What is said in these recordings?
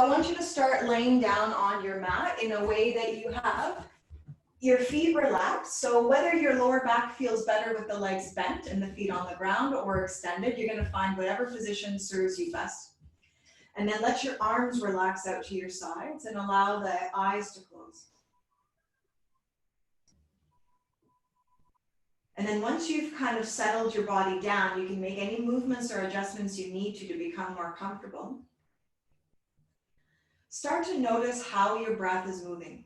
I want you to start laying down on your mat in a way that you have your feet relaxed. So whether your lower back feels better with the legs bent and the feet on the ground or extended, you're going to find whatever position serves you best. And then let your arms relax out to your sides and allow the eyes to close. And then once you've kind of settled your body down, you can make any movements or adjustments you need to become more comfortable. Start to notice how your breath is moving.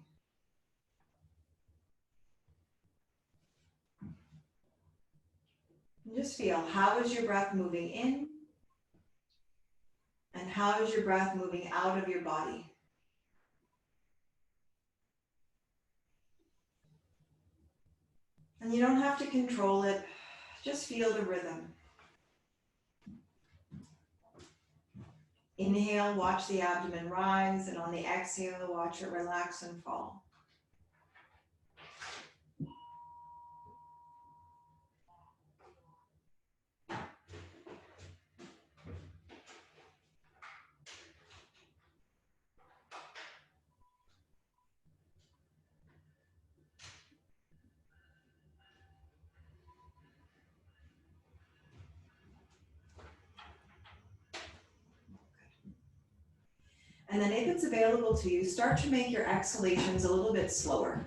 And just feel, how is your breath moving in? And how is your breath moving out of your body? And you don't have to control it, just feel the rhythm. Inhale, watch the abdomen rise, and on the exhale, watch it relax and fall. And then if it's available to you, start to make your exhalations a little bit slower.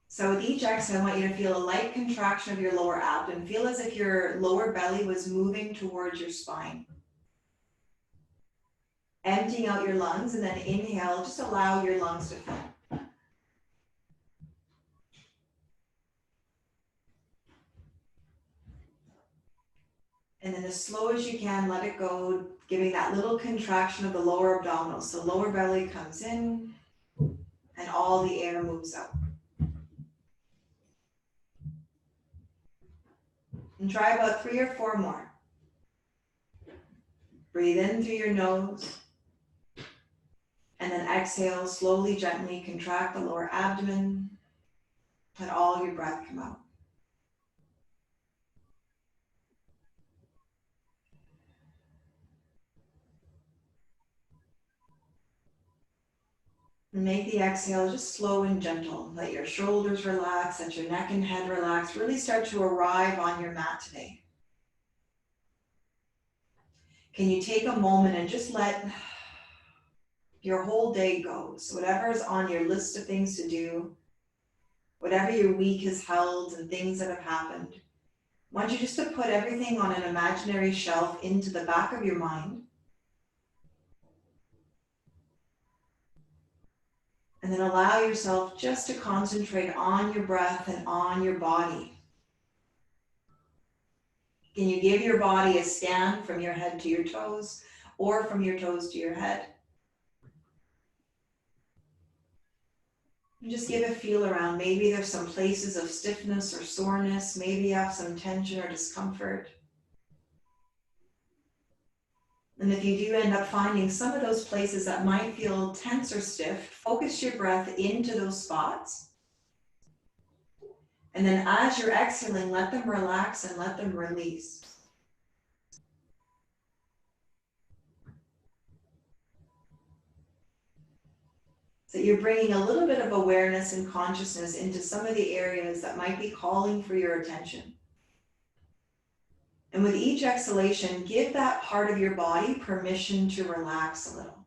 So with each exhale, I want you to feel a light contraction of your lower abdomen. Feel as if your lower belly was moving towards your spine. Emptying out your lungs, and then inhale, just allow your lungs to fill. And then as slow as you can, let it go, giving that little contraction of the lower abdominals. So lower belly comes in and all the air moves out. And try about 3 or 4 more. Breathe in through your nose. And then exhale, slowly, gently contract the lower abdomen. Let all your breath come out. And make the exhale just slow and gentle. Let your shoulders relax, let your neck and head relax. Really start to arrive on your mat today. Can you take a moment and just let your whole day go? So whatever is on your list of things to do, whatever your week has held and things that have happened, I want you just to put everything on an imaginary shelf into the back of your mind. And then allow yourself just to concentrate on your breath and on your body. Can you give your body a scan from your head to your toes or from your toes to your head? And just give a feel around. Maybe there's some places of stiffness or soreness. Maybe you have some tension or discomfort. And if you do end up finding some of those places that might feel tense or stiff, focus your breath into those spots. And then as you're exhaling, let them relax and let them release. So you're bringing a little bit of awareness and consciousness into some of the areas that might be calling for your attention. And with each exhalation, give that part of your body permission to relax a little.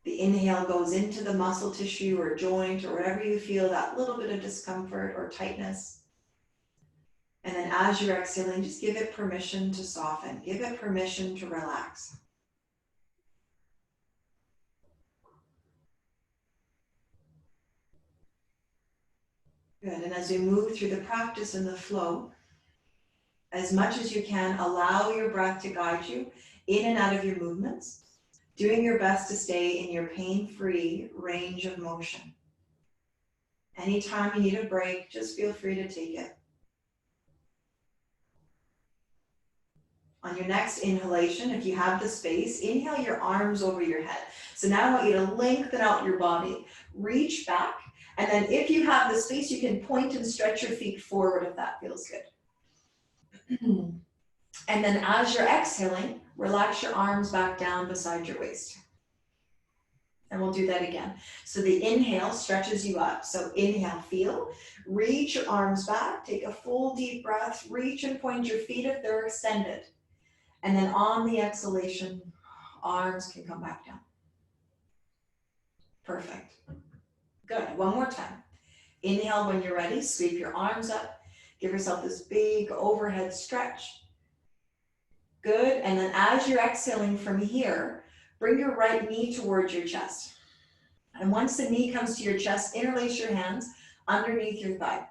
The inhale goes into the muscle tissue or joint or wherever you feel that little bit of discomfort or tightness. And then as you're exhaling, just give it permission to soften. Give it permission to relax. Good, and as we move through the practice and the flow, as much as you can, allow your breath to guide you in and out of your movements, doing your best to stay in your pain-free range of motion. Anytime you need a break, just feel free to take it. On your next inhalation, if you have the space, inhale your arms over your head. So now I want you to lengthen out your body, reach back, And then if you have the space, you can point and stretch your feet forward if that feels good. And then as you're exhaling, relax your arms back down beside your waist. And we'll do that again. So the inhale stretches you up. So inhale, feel, reach your arms back, take a full deep breath, reach and point your feet if they're extended. And then on the exhalation, arms can come back down. Perfect. Good, one more time. Inhale when you're ready, sweep your arms up, give yourself this big overhead stretch. Good, and then as you're exhaling from here, bring your right knee towards your chest. And once the knee comes to your chest, interlace your hands underneath your thigh.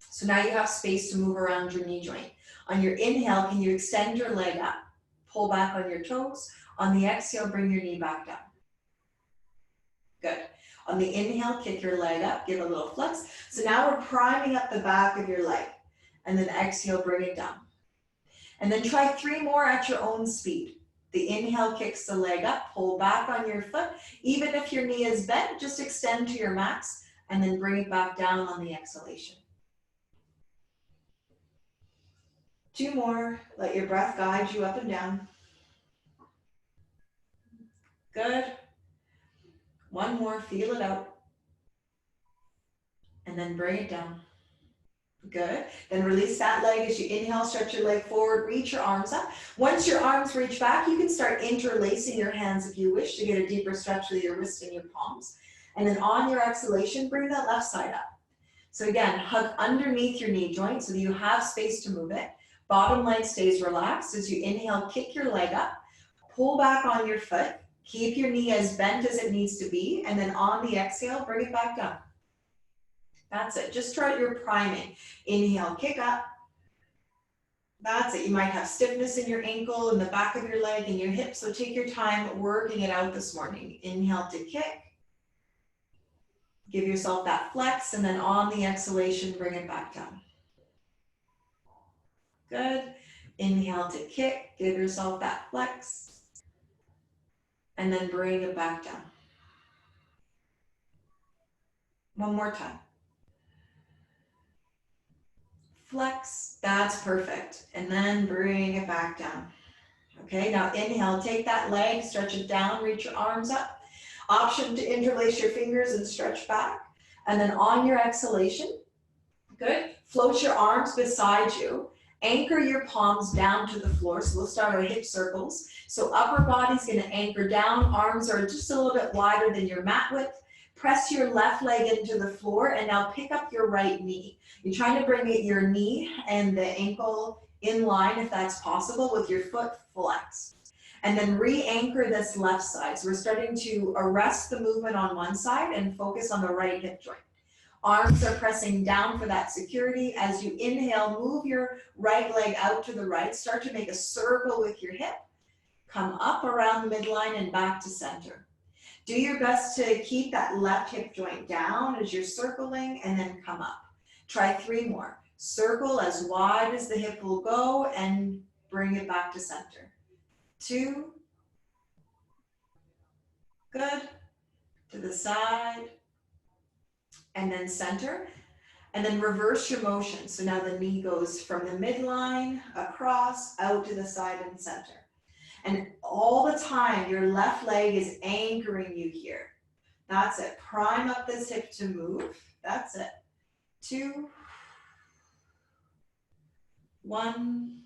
So now you have space to move around your knee joint. On your inhale, can you extend your leg up? Pull back on your toes. On the exhale, bring your knee back down. Good. On the inhale, kick your leg up, give a little flex. So now we're priming up the back of your leg. And then exhale, bring it down. And then try 3 more at your own speed. The inhale kicks the leg up, pull back on your foot. Even if your knee is bent, just extend to your max and then bring it back down on the exhalation. 2 more. Let your breath guide you up and down. Good. 1 more, feel it out. And then bring it down. Good. Then release that leg as you inhale, stretch your leg forward, reach your arms up. Once your arms reach back, you can start interlacing your hands if you wish to get a deeper stretch with your wrist and your palms. And then on your exhalation, bring that left side up. So again, hug underneath your knee joint so that you have space to move it. Bottom leg stays relaxed. As you inhale, kick your leg up, pull back on your foot, keep your knee as bent as it needs to be, and then on the exhale, bring it back down. That's it. Just start your priming. Inhale, kick up. That's it. You might have stiffness in your ankle, in the back of your leg, and your hip. So take your time working it out this morning. Inhale to kick. Give yourself that flex, and then on the exhalation, bring it back down. Good. Inhale to kick. Give yourself that flex. And then bring it back down. 1 more time. Flex, that's perfect. And then bring it back down. Okay, now inhale, take that leg, stretch it down, reach your arms up. Option to interlace your fingers and stretch back. And then on your exhalation, good, float your arms beside you. Anchor your palms down to the floor. So we'll start our hip circles. So upper body's gonna anchor down, arms are just a little bit wider than your mat width. Press your left leg into the floor and now pick up your right knee. You're trying to bring your knee and the ankle in line if that's possible with your foot flexed. And then re-anchor this left side. So we're starting to arrest the movement on one side and focus on the right hip joint. Arms are pressing down for that security. As you inhale, move your right leg out to the right. Start to make a circle with your hip. Come up around the midline and back to center. Do your best to keep that left hip joint down as you're circling and then come up. Try 3 more. Circle as wide as the hip will go and bring it back to center. 2. Good. To the side. And then center. And then reverse your motion. So now the knee goes from the midline, across, out to the side and center. And all the time, your left leg is anchoring you here. That's it. Prime up this hip to move. That's it. 2, 1.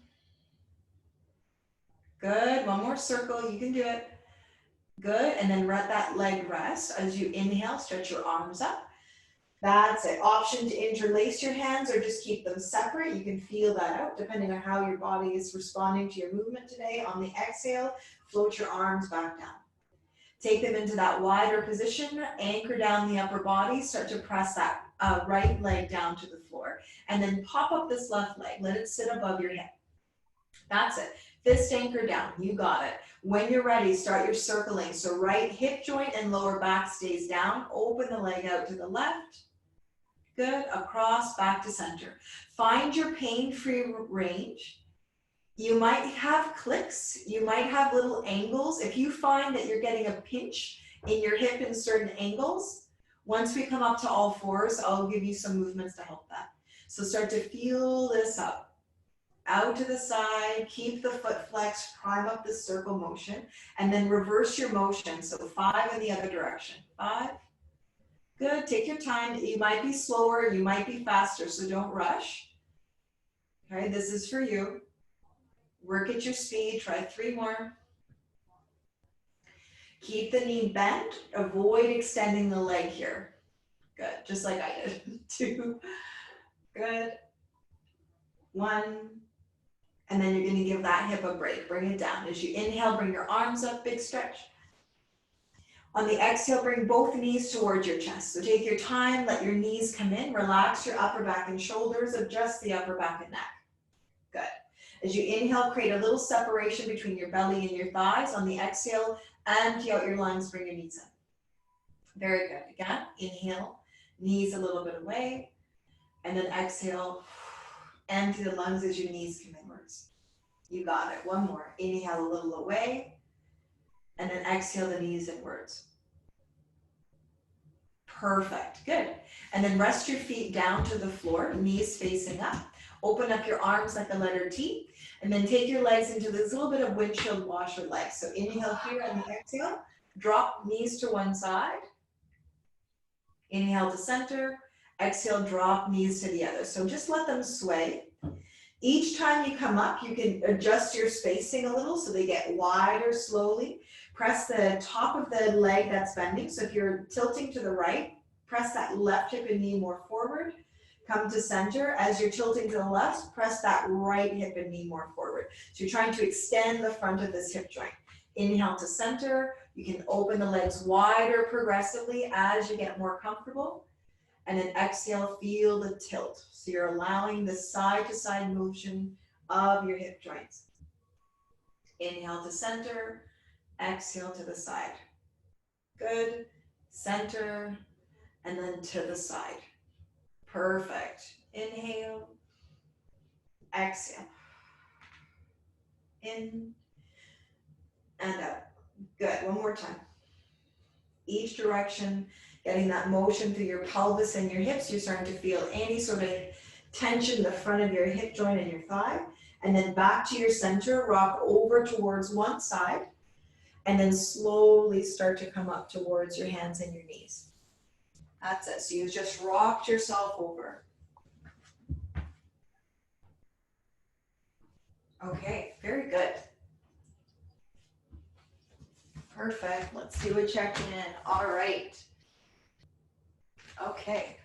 Good. 1 more circle. You can do it. Good. And then let that leg rest. As you inhale, stretch your arms up. That's it. Option to interlace your hands or just keep them separate. You can feel that out depending on how your body is responding to your movement today. On the exhale, float your arms back down. Take them into that wider position, anchor down the upper body, start to press that right leg down to the floor, and then pop up this left leg. Let it sit above your hip. That's it. Fist anchor down. You got it. When you're ready, start your circling. So right hip joint and lower back stays down. Open the leg out to the left. Good. Across, back to center. Find your pain-free range. You might have clicks. You might have little angles. If you find that you're getting a pinch in your hip in certain angles, Once we come up to all fours, I'll give you some movements to help that. So start to feel this up. Out to the side, keep the foot flexed, prime up the circle motion, and then reverse your motion. So 5 in the other direction. 5. Good, take your time. You might be slower, you might be faster, so don't rush. Okay, this is for you. Work at your speed, try 3 more. Keep the knee bent, avoid extending the leg here. Good, just like I did. 2, good. 1, and then you're gonna give that hip a break, bring it down. As you inhale, bring your arms up, big stretch. On the exhale, bring both knees towards your chest. So take your time, let your knees come in, relax your upper back and shoulders, adjust the upper back and neck. Good. As you inhale, create a little separation between your belly and your thighs. On the exhale, empty out your lungs, bring your knees in. Very good. Again, inhale, knees a little bit away, and then exhale, empty the lungs as your knees come inwards. You got it. 1 more. Inhale a little away, and then exhale the knees inwards. Perfect, good. And then rest your feet down to the floor, knees facing up. Open up your arms like a letter T, and then take your legs into this little bit of windshield washer legs. So inhale here and the exhale, drop knees to one side. Inhale to center, exhale, drop knees to the other. So just let them sway. Each time you come up, you can adjust your spacing a little so they get wider slowly. Press the top of the leg that's bending. So if you're tilting to the right, press that left hip and knee more forward. Come to center. As you're tilting to the left, press that right hip and knee more forward. So you're trying to extend the front of this hip joint. Inhale to center. You can open the legs wider progressively as you get more comfortable. And then exhale, feel the tilt. So you're allowing the side to side motion of your hip joints. Inhale to center, exhale to the side. Good. Center, and then to the side. Perfect. Inhale, exhale. In and out. Good. 1 more time. Each direction, getting that motion through your pelvis and your hips. You're starting to feel any sort of tension in the front of your hip joint and your thigh. And then back to your center, rock over towards one side. And then slowly start to come up towards your hands and your knees. That's it. So you just rocked yourself over. Okay, very good. Perfect. Let's do a check-in. All right. Okay,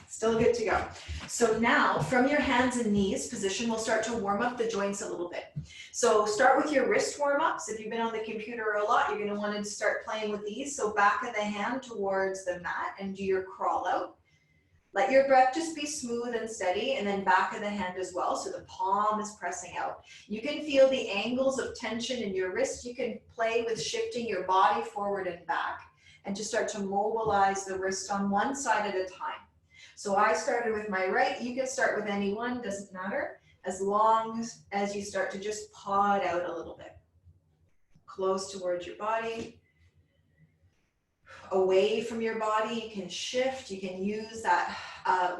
still good to go. So now from your hands and knees position, we'll start to warm up the joints a little bit. So start with your wrist warm-ups. If you've been on the computer a lot, you're going to want to start playing with these. So back of the hand towards the mat and do your crawl out. Let your breath just be smooth and steady, and then back of the hand as well. So the palm is pressing out. You can feel the angles of tension in your wrist. You can play with shifting your body forward and back, and just start to mobilize the wrist on one side at a time. So I started with my right. You can start with any one, doesn't matter, as long as you start to just paw it out a little bit. Close towards your body. Away from your body, you can shift. You can use that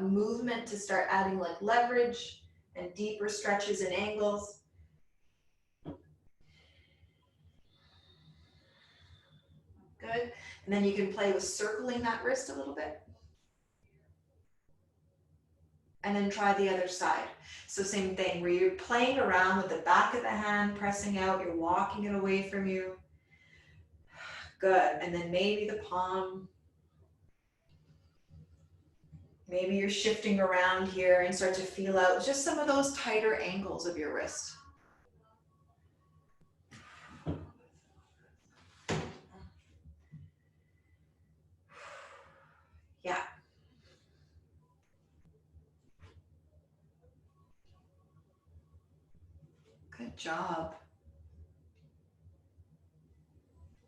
movement to start adding like leverage and deeper stretches and angles. Good. And then you can play with circling that wrist a little bit. And then try the other side. So same thing, where you're playing around with the back of the hand, pressing out, you're walking it away from you. Good. And then maybe the palm. Maybe you're shifting around here and start to feel out just some of those tighter angles of your wrist. Yeah. Good job.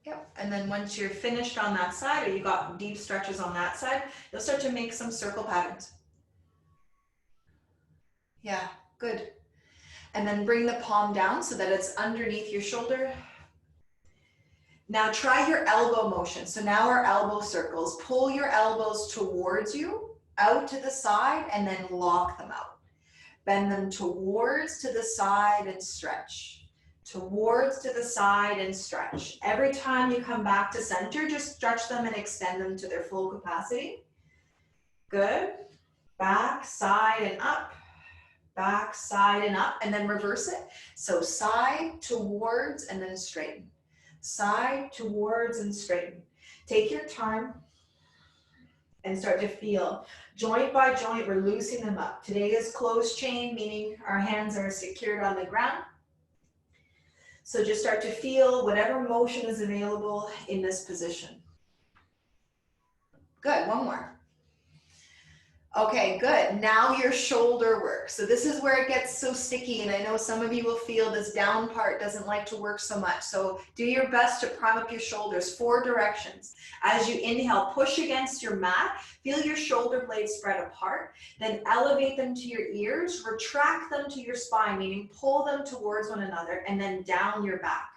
Yep, and then once you're finished on that side, or you got deep stretches on that side, you'll start to make some circle patterns. Yeah, good. And then bring the palm down so that it's underneath your shoulder. Now try your elbow motion. So now our elbow circles. Pull your elbows towards you, out to the side, and then lock them out. Bend them towards to the side and stretch. Towards to the side and stretch. Every time you come back to center, just stretch them and extend them to their full capacity. Good. Back, side, and up. Back, side, and up, and then reverse it. So side, towards, and then straighten. Side, towards, and straighten. Take your time and start to feel. Joint by joint, we're loosening them up. Today is closed chain, meaning our hands are secured on the ground. So just start to feel whatever motion is available in this position. Good, one more. Okay, good. Now your shoulder work. So this is where it gets so sticky, and I know some of you will feel this down part doesn't like to work so much. So do your best to prime up your shoulders, 4 directions. As you inhale, push against your mat, feel your shoulder blades spread apart, then elevate them to your ears, retract them to your spine, meaning pull them towards one another, and then down your back.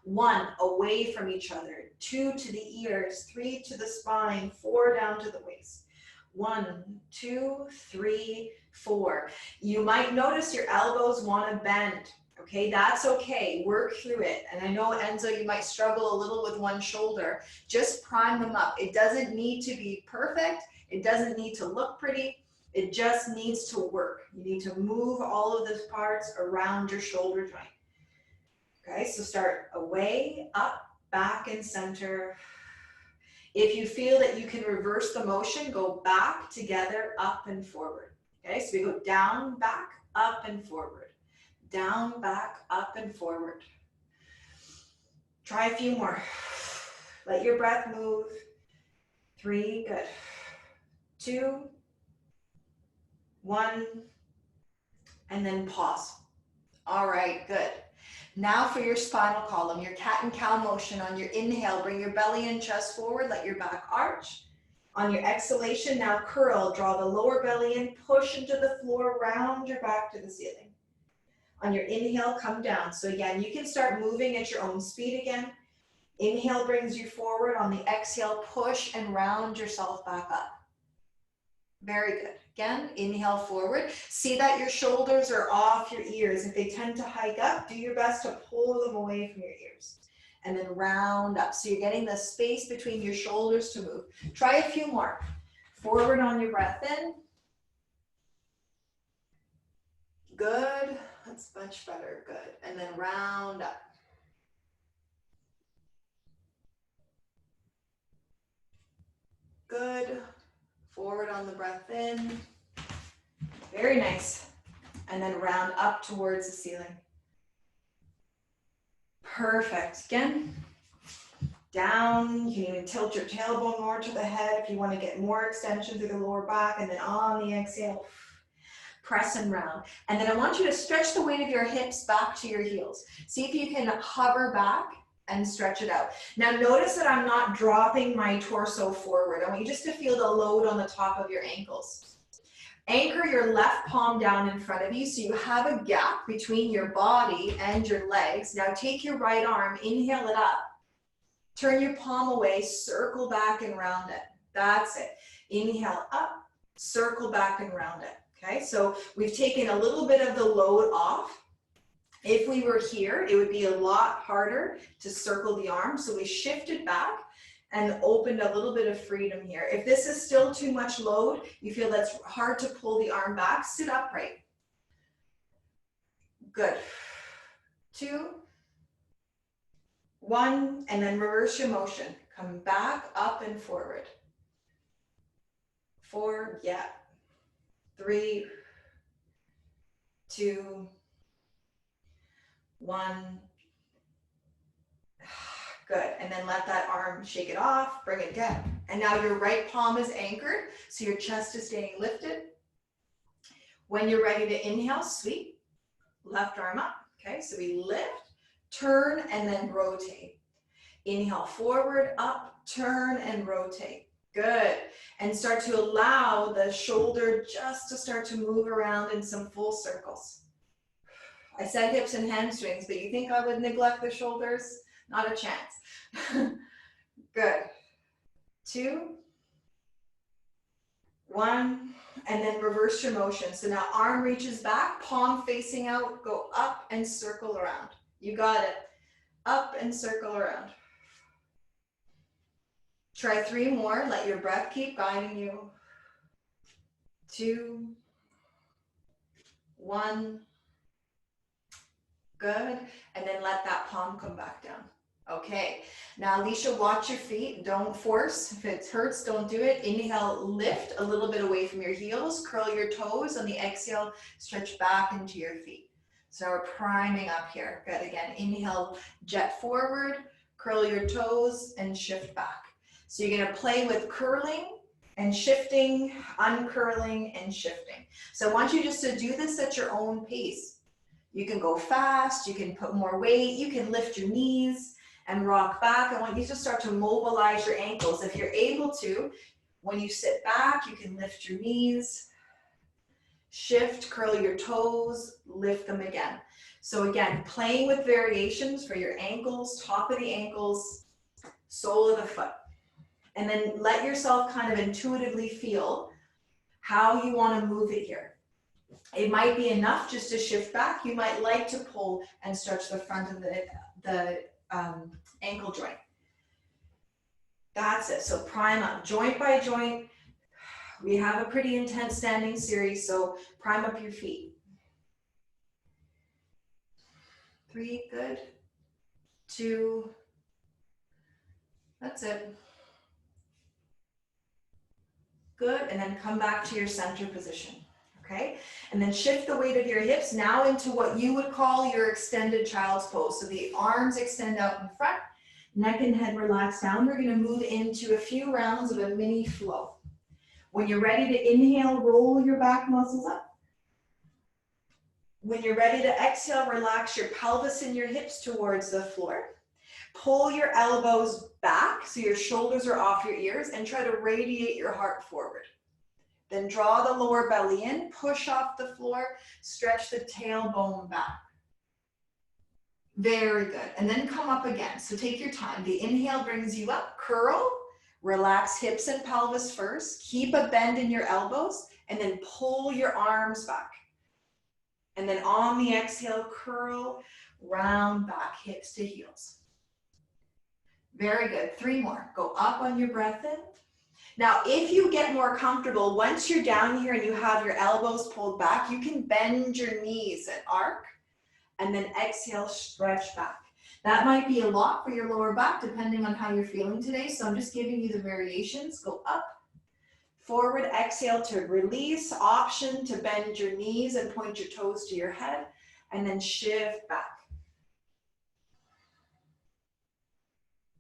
1, away from each other, 2 to the ears, 3 to the spine, 4 down to the waist. 1, 2, 3, 4. You might notice your elbows want to bend. Okay, that's okay. Work through it. And I know, Enzo, you might struggle a little with one shoulder. Just prime them up. It doesn't need to be perfect. It doesn't need to look pretty. It just needs to work. You need to move all of those parts around your shoulder joint. Okay, so start away, up, back, and center. If you feel that you can reverse the motion, go back, together, up, and forward. Okay, so we go down, back, up, and forward. Down, back, up, and forward. Try a few more. Let your breath move. 3, good. 2, 1, and then pause. All right, good. Now for your spinal column, your cat and cow motion. On your inhale, bring your belly and chest forward, let your back arch. On your exhalation, now curl, draw the lower belly in, push into the floor, round your back to the ceiling. On your inhale, come down. So again, you can start moving at your own speed again. Inhale brings you forward. On the exhale, push and round yourself back up. Very good. Again, inhale forward. See that your shoulders are off your ears. If they tend to hike up, do your best to pull them away from your ears. And then round up. So you're getting the space between your shoulders to move. Try a few more. Forward on your breath in. Good. That's much better. Good. And then round up. Good. Forward on the breath in. Very nice. And then round up towards the ceiling. Perfect. Again, down. You can even tilt your tailbone more to the head if you want to get more extension through the lower back. And then on the exhale, press and round. And then I want you to stretch the weight of your hips back to your heels. See if you can hover back and stretch it out. Now notice that I'm not dropping my torso forward. I want you just to feel the load on the top of your ankles. Anchor your left palm down in front of you so you have a gap between your body and your legs. Now take your right arm, inhale it up. Turn your palm away, circle back and round it. That's it. Inhale up, circle back and round it. Okay, so we've taken a little bit of the load off. If we were here, it would be a lot harder to circle the arm. So we shifted back and opened a little bit of freedom here. If this is still too much load, you feel that's hard to pull the arm back, sit upright. Good. 2, 1, and then reverse your motion. Come back, up and forward. 4, yeah. 3, 2, 1. Good, and then let that arm shake it off, bring it down. And now your right palm is anchored, so your chest is staying lifted. When you're ready to inhale, sweep, left arm up. Okay, so we lift, turn, and then rotate. Inhale forward, up, turn, and rotate. Good, and start to allow the shoulder just to start to move around in some full circles. I said hips and hamstrings, but you think I would neglect the shoulders? Not a chance. Good. 2, 1, and then reverse your motion. So now arm reaches back, palm facing out, go up and circle around. You got it. Up and circle around. Try 3 more. Let your breath keep guiding you. 2, 1. Good. And then let that palm come back down. Okay. Now, Alicia, watch your feet. Don't force. If it hurts, don't do it. Inhale, lift a little bit away from your heels. Curl your toes. On the exhale, stretch back into your feet. So now we're priming up here. Good. Again, inhale, jet forward, curl your toes, and shift back. So you're going to play with curling and shifting, uncurling and shifting. So I want you just to do this at your own pace. You can go fast, you can put more weight, you can lift your knees and rock back. I want you to start to mobilize your ankles. If you're able to, when you sit back, you can lift your knees, shift, curl your toes, lift them again. So again, playing with variations for your ankles, top of the ankles, sole of the foot. And then let yourself kind of intuitively feel how you want to move it here. It might be enough just to shift back. You might like to pull and stretch the front of the ankle joint. That's it. So prime up joint by joint. We have a pretty intense standing series, so prime up your feet. 3, good. 2, that's it. Good, and then come back to your center position. Okay, and then shift the weight of your hips now into what you would call your extended child's pose. So the arms extend out in front, neck and head relax down. We're going to move into a few rounds of a mini flow. When you're ready to inhale, roll your back muscles up. When you're ready to exhale, relax your pelvis and your hips towards the floor. Pull your elbows back so your shoulders are off your ears and try to radiate your heart forward. Then draw the lower belly in, push off the floor, stretch the tailbone back. Very good. And then come up again. So take your time. The inhale brings you up, curl, relax hips and pelvis first, keep a bend in your elbows, and then pull your arms back. And then on the exhale, curl, round back, hips to heels. Very good. 3 more. Go up on your breath in. Now, if you get more comfortable, once you're down here and you have your elbows pulled back, you can bend your knees and arc, and then exhale, stretch back. That might be a lot for your lower back, depending on how you're feeling today. So I'm just giving you the variations. Go up, forward, exhale to release, option to bend your knees and point your toes to your head, and then shift back.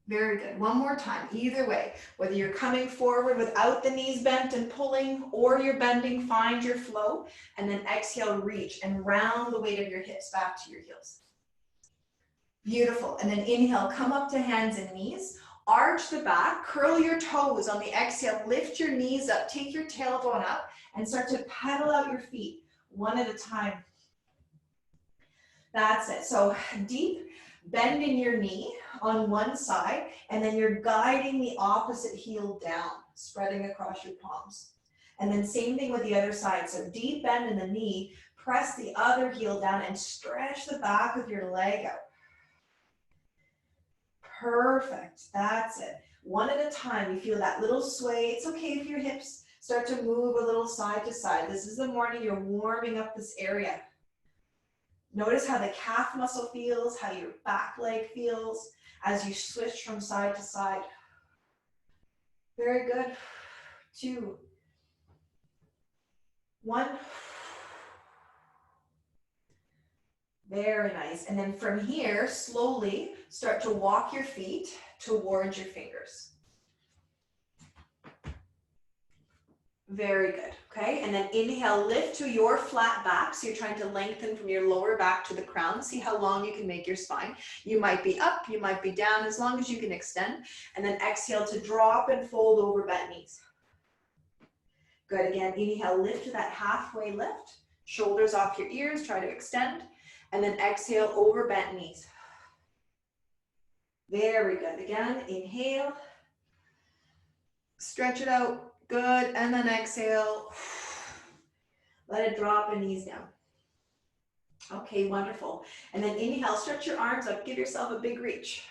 Very good. One more time. Either way, whether you're coming forward without the knees bent and pulling, or you're bending, find your flow, and then exhale, reach and round the weight of your hips back to your heels. Beautiful. And then inhale, come up to hands and knees, arch the back, curl your toes. On the exhale, lift your knees up, take your tailbone up, and start to pedal out your feet one at a time. That's it. So deep. Bend in your knee on one side, and then you're guiding the opposite heel down, spreading across your palms. And then same thing with the other side. So deep bend in the knee, press the other heel down and stretch the back of your leg out. Perfect. That's it. One at a time. You feel that little sway. It's okay if your hips start to move a little side to side. This is the morning you're warming up this area. Notice how the calf muscle feels, how your back leg feels as you switch from side to side. Very good. 2, 1. Very nice. And then from here, slowly start to walk your feet towards your fingers. Very good, okay? And then inhale, lift to your flat back. So you're trying to lengthen from your lower back to the crown. See how long you can make your spine. You might be up, you might be down, as long as you can extend. And then exhale to drop and fold over bent knees. Good, again, inhale, lift to that halfway lift. Shoulders off your ears, try to extend. And then exhale over bent knees. Very good. Again, inhale, stretch it out, good, and then exhale. Let it drop and ease down. Okay, wonderful. And then inhale, stretch your arms up, give yourself a big reach.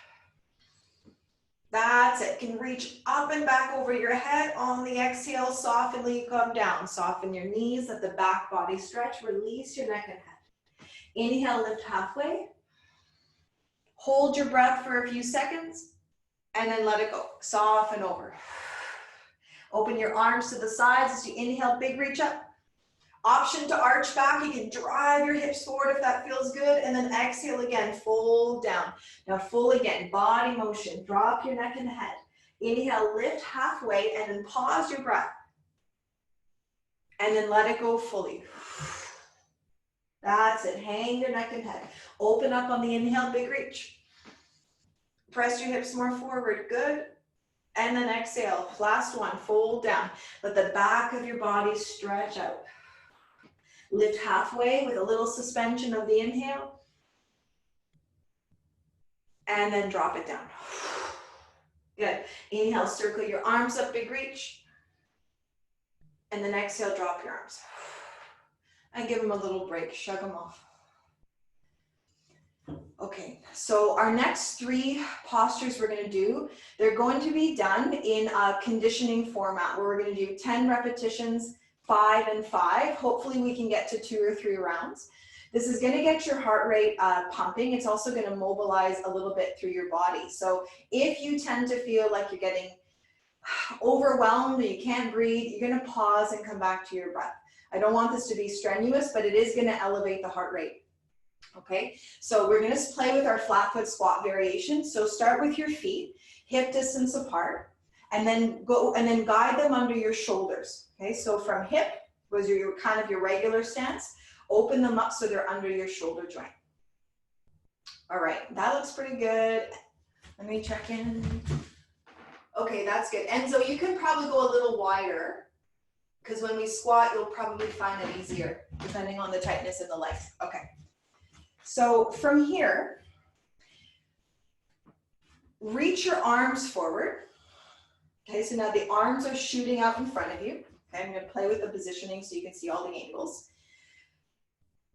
That's it. Can reach up and back over your head. On the exhale, softenly come down. Soften your knees, let the back body stretch. Release your neck and head. Inhale, lift halfway. Hold your breath for a few seconds, and then let it go. Soften over. Open your arms to the sides as you inhale, big reach up. Option to arch back. You can drive your hips forward if that feels good. And then exhale again, fold down. Now full again, body motion. Drop your neck and head. Inhale, lift halfway, and then pause your breath. And then let it go fully. That's it. Hang your neck and head. Open up on the inhale, big reach. Press your hips more forward. Good. And then exhale. Last one. Fold down. Let the back of your body stretch out. Lift halfway with a little suspension of the inhale. And then drop it down. Good. Inhale, circle your arms up, big reach. And then exhale, drop your arms. And give them a little break, shrug them off. Okay, so our next 3 postures we're gonna do, they're going to be done in a conditioning format where we're gonna do 10 repetitions, 5 and 5. Hopefully we can get to 2 or 3 rounds. This is gonna get your heart rate pumping. It's also gonna mobilize a little bit through your body. So if you tend to feel like you're getting overwhelmed and you can't breathe, you're gonna pause and come back to your breath. I don't want this to be strenuous, but it is gonna elevate the heart rate. Okay, so we're gonna play with our flat foot squat variation. So start with your feet, hip distance apart, and then guide them under your shoulders. Okay, so from hip was your kind of your regular stance, open them up so they're under your shoulder joint. All right, that looks pretty good. Let me check in. Okay, that's good. And so you can probably go a little wider because when we squat, you'll probably find it easier depending on the tightness of the legs. Okay. So from here, reach your arms forward. Okay, so now the arms are shooting out in front of you. Okay, I'm gonna play with the positioning so you can see all the angles.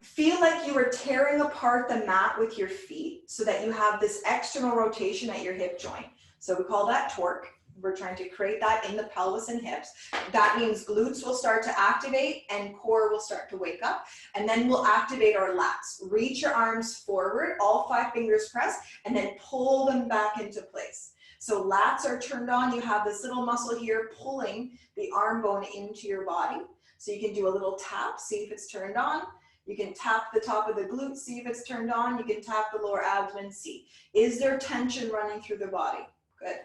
Feel like you are tearing apart the mat with your feet so that you have this external rotation at your hip joint. So we call that torque. We're trying to create that in the pelvis and hips. That means glutes will start to activate and core will start to wake up. And then we'll activate our lats. Reach your arms forward, all 5 fingers pressed, and then pull them back into place. So lats are turned on. You have this little muscle here pulling the arm bone into your body. So you can do a little tap, see if it's turned on. You can tap the top of the glute, see if it's turned on. You can tap the lower abdomen, see. Is there tension running through the body? Good.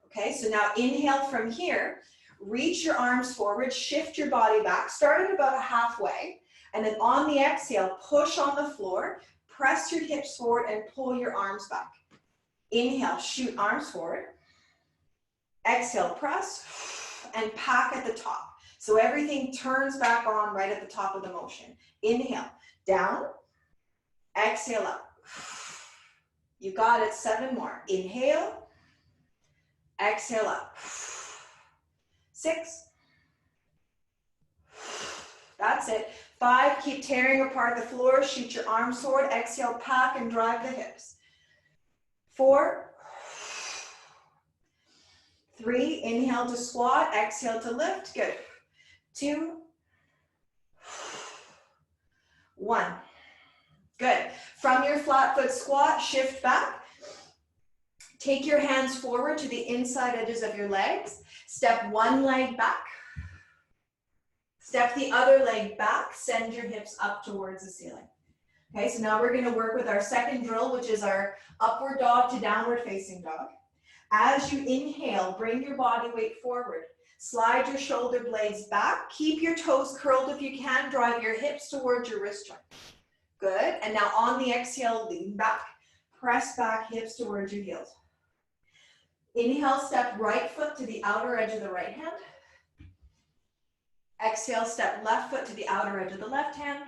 Okay, so now inhale from here, reach your arms forward, shift your body back, start at about halfway, and then on the exhale, push on the floor, press your hips forward and pull your arms back. Inhale, shoot arms forward. Exhale, press, and pack at the top. So everything turns back on right at the top of the motion. Inhale, down, exhale up. You got it, 7 more. Inhale. Exhale up. 6. That's it. 5, keep tearing apart the floor. Shoot your arms forward. Exhale, pack and drive the hips. 4. 3, inhale to squat. Exhale to lift. Good. 2. 1. Good. From your flat foot squat, shift back. Take your hands forward to the inside edges of your legs. Step one leg back. Step the other leg back. Send your hips up towards the ceiling. Okay, so now we're going to work with our second drill, which is our upward dog to downward facing dog. As you inhale, bring your body weight forward. Slide your shoulder blades back. Keep your toes curled if you can. Drive your hips towards your wrist joint. Good. And now on the exhale, lean back. Press back, hips towards your heels. Inhale, step right foot to the outer edge of the right hand. Exhale, step left foot to the outer edge of the left hand.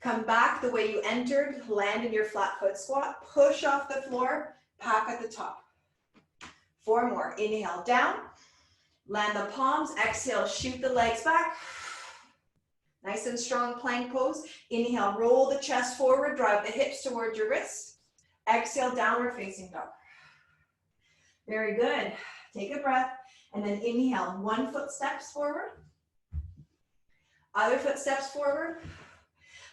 Come back the way you entered, land in your flat foot squat. Push off the floor, pack at the top. 4 more. Inhale, down. Land the palms. Exhale, shoot the legs back. Nice and strong plank pose. Inhale, roll the chest forward, drive the hips towards your wrists. Exhale, downward facing dog. Very good. Take a breath, and then inhale, 1 foot steps forward. Other foot steps forward.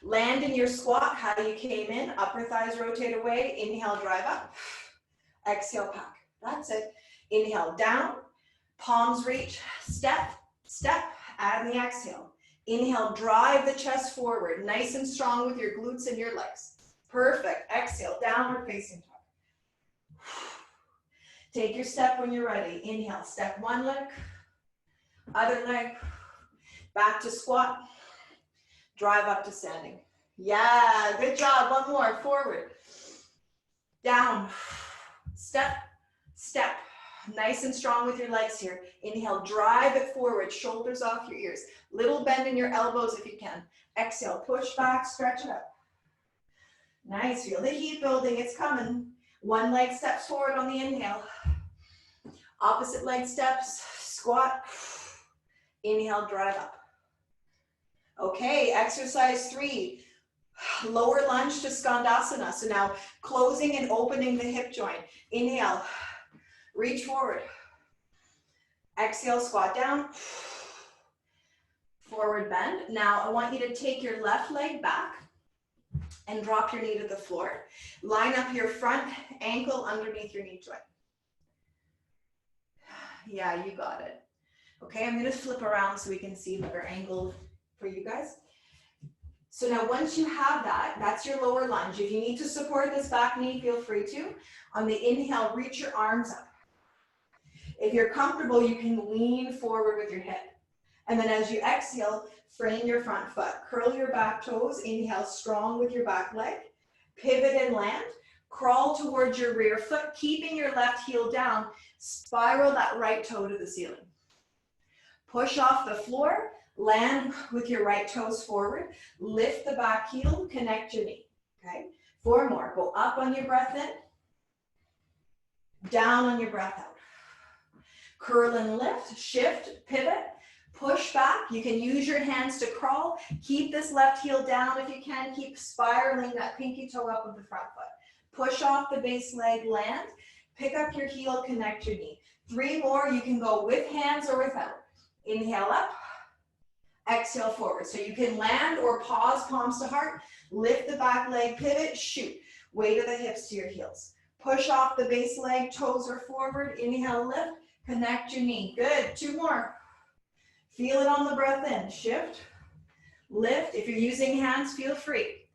Land in your squat, how you came in. Upper thighs rotate away. Inhale, drive up. Exhale, pack. That's it. Inhale, down. Palms reach. Step, step. Add the exhale. Inhale, drive the chest forward. Nice and strong with your glutes and your legs. Perfect. Exhale, downward facing dog. Take your step when you're ready. Inhale, step 1 leg. Other leg. Back to squat. Drive up to standing. Yeah, good job. 1 more. Forward. Down. Step, step. Nice and strong with your legs here. Inhale, drive it forward. Shoulders off your ears. Little bend in your elbows if you can. Exhale, push back, stretch it up. Nice. Feel the heat building. It's coming. 1 leg steps forward on the inhale. Opposite leg steps. Squat. Inhale, drive up. Okay, exercise 3, lower lunge to skandasana. So now closing and opening the hip joint. Inhale, reach forward. Exhale, squat down. Forward bend. Now I want you to take your left leg back and drop your knee to the floor. Line up your front ankle underneath your knee joint. Yeah, you got it. Okay, I'm going to flip around so we can see a better angle for you guys. So now once you have that, that's your lower lunge. If you need to support this back knee, feel free to. On the inhale, reach your arms up. If you're comfortable, you can lean forward with your hip. And then as you exhale, frame your front foot. Curl your back toes. Inhale, strong with your back leg. Pivot and land. Crawl towards your rear foot, keeping your left heel down. Spiral that right toe to the ceiling. Push off the floor. Land with your right toes forward. Lift the back heel. Connect your knee. Okay. 4 more. Go up on your breath in. Down on your breath out. Curl and lift. Shift. Pivot. Push back. You can use your hands to crawl. Keep this left heel down if you can. Keep spiraling that pinky toe up with the front foot. Push off the base leg. Land. Pick up your heel. Connect your knee. 3 more. You can go with hands or without. Inhale up. Exhale forward. So you can land or pause, palms to heart. Lift the back leg, pivot, shoot. Weight of the hips to your heels. Push off the base leg, toes are forward. Inhale, lift, connect your knee. Good. 2 more. Feel it on the breath in. Shift, lift. If you're using hands, feel free.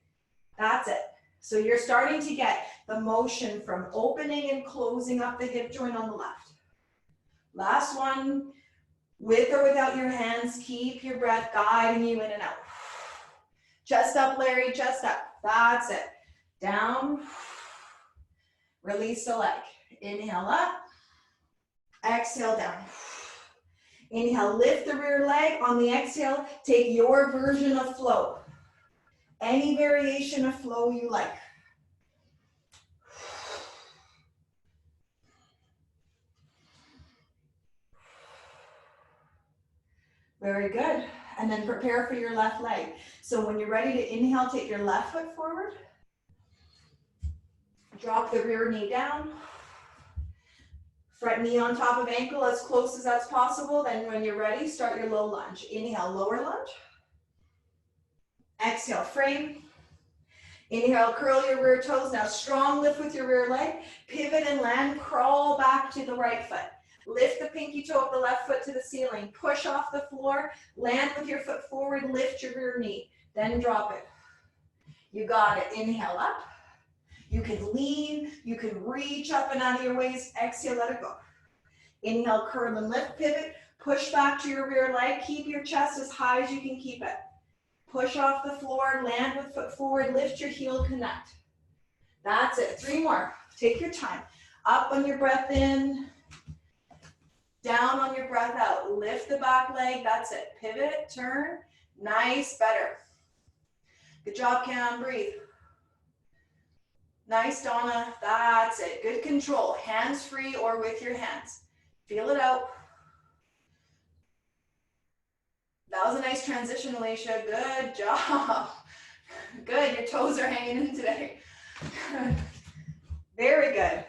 That's it. So you're starting to get the motion from opening and closing up the hip joint on the left. Last one. With or without your hands, keep your breath guiding you in and out. Chest up, Larry, chest up. That's it. Down. Release the leg. Inhale up. Exhale down. Inhale, lift the rear leg. On the exhale, take your version of flow. Any variation of flow you like. Very good. And then prepare for your left leg. So when you're ready to inhale, take your left foot forward. Drop the rear knee down. Front knee on top of ankle as close as that's possible. Then when you're ready, start your low lunge. Inhale, lower lunge. Exhale, frame. Inhale, curl your rear toes. Now strong lift with your rear leg. Pivot and land. Crawl back to the right foot. Lift the pinky toe of the left foot to the ceiling. Push off the floor. Land with your foot forward. Lift your rear knee. Then drop it. You got it. Inhale up. You can lean. You can reach up and out of your waist. Exhale, let it go. Inhale, curl and lift. Pivot. Push back to your rear leg. Keep your chest as high as you can keep it. Push off the floor. Land with foot forward. Lift your heel. Connect. That's it. 3 more. Take your time. Up on your breath in. Down on your breath out. Lift the back leg. That's it. Pivot, turn. Nice, better. Good job, Cam. Breathe. Nice, Donna. That's it. Good control. Hands free or with your hands. Feel it out. That was a nice transition, Alicia. Good job. Good. Your toes are hanging in today. Very good.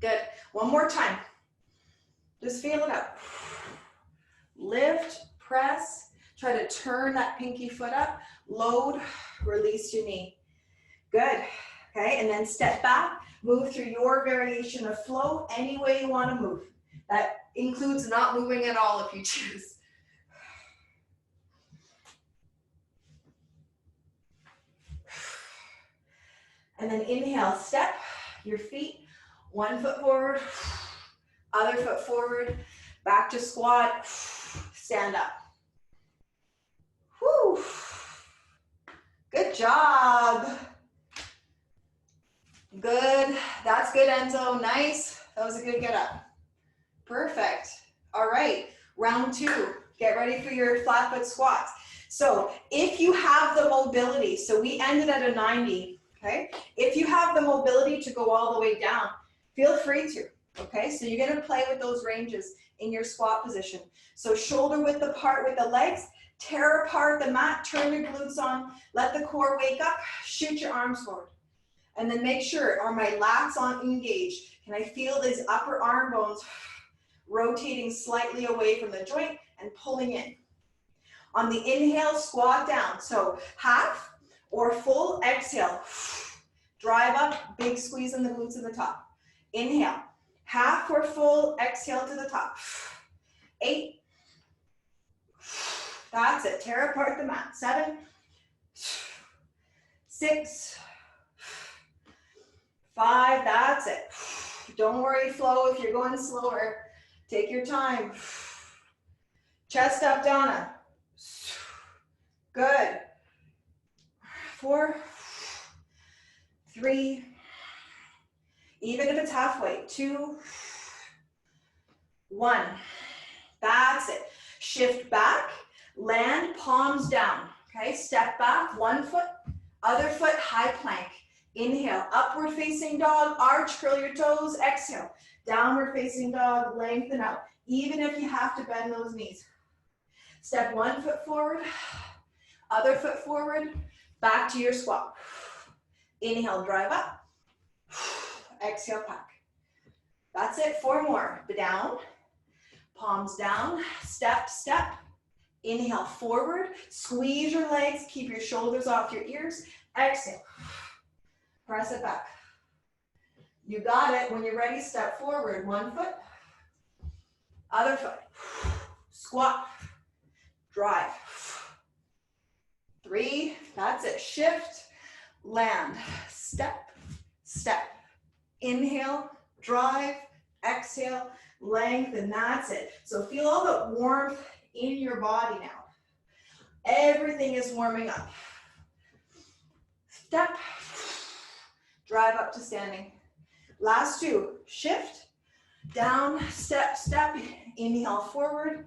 Good. One more time. Just feel it out. Lift, press. Try to turn that pinky foot up. Load, release your knee. Good. Okay, and then step back. Move through your variation of flow any way you want to move. That includes not moving at all if you choose. And then inhale, step your feet, one foot forward, other foot forward, back to squat, stand up. Whew. Good job. Good, that's good, Enzo, nice. That was a good get up. Perfect. All right, round two. Get ready for your flat foot squats. So if you have the mobility, so we ended at a 90, okay? If you have the mobility to go all the way down, feel free to, okay? So you're gonna play with those ranges in your squat position. So shoulder width apart with the legs, tear apart the mat, turn your glutes on, let the core wake up, shoot your arms forward. And then make sure, are my lats on engaged? Can I feel these upper arm bones rotating slightly away from the joint and pulling in? On the inhale, squat down. So half or full exhale. Drive up, big squeeze in the glutes at the top. Inhale, half or full, exhale to the top. 8. That's it, tear apart the mat. 7, 6, 5, that's it. Don't worry, flow if you're going slower. Take your time. Chest up, Donna. Good. 4, 3, even if it's halfway, 2, 1. That's it. Shift back, land, palms down. Okay, step back, one foot, other foot, high plank. Inhale, upward facing dog, arch, curl your toes, exhale. Downward facing dog, lengthen out, even if you have to bend those knees. Step one foot forward, other foot forward, back to your squat. Inhale, drive up, exhale, pack. That's it, 4 more. Down, palms down, step, step. Inhale, forward, squeeze your legs, keep your shoulders off your ears. Exhale. Press it back. You got it. When you're ready, step forward. One foot, other foot. Squat, drive. 3, that's it. Shift, land, step, step. Inhale, drive, exhale, lengthen, that's it. So feel all the warmth in your body now. Everything is warming up. Step, drive up to standing. Last 2, shift, down, step, step, inhale forward,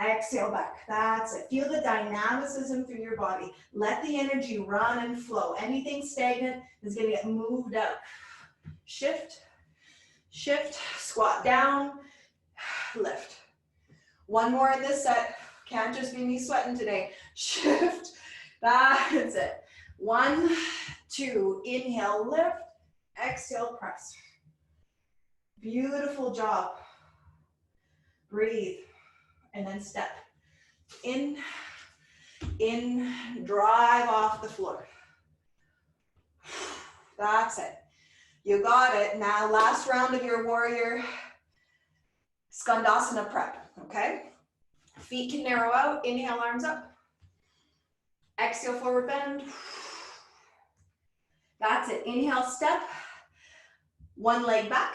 exhale back. That's it. Feel the dynamicism through your body. Let the energy run and flow. Anything stagnant is going to get moved out. Shift, shift, squat down, lift. 1 more in this set. Can't just be me sweating today. Shift, that's it. 1, 2, inhale, lift, exhale, press. Beautiful job. Breathe, and then step. In, drive off the floor. That's it. You got it. Now, last round of your warrior Skandasana prep, okay? Feet can narrow out. Inhale, arms up. Exhale, forward bend. That's it. Inhale, step. 1 leg back.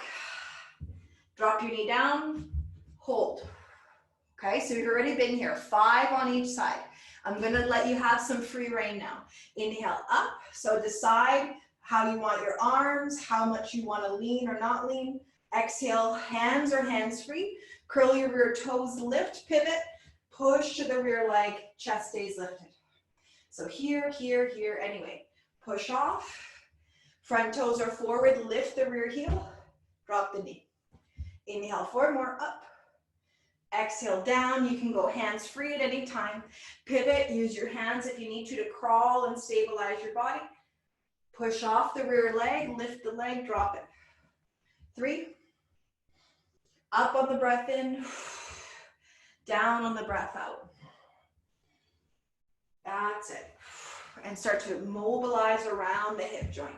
Drop your knee down. Hold. Okay, so you've already been here. 5 on each side. I'm going to let you have some free reign now. Inhale, up. So decide how you want your arms, how much you want to lean or not lean. Exhale, hands or hands free. Curl your rear toes, lift, pivot, push to the rear leg, chest stays lifted. So here, here, here, anyway. Push off, Front toes are forward, lift the rear heel, drop the knee. Inhale, forward, more, up. Exhale, down. You can go hands free at any time. Pivot, use your hands if you need to crawl and stabilize your body. Push off the rear leg, lift the leg, drop it. 3. Up on the breath in, down on the breath out. That's it. And start to mobilize around the hip joint.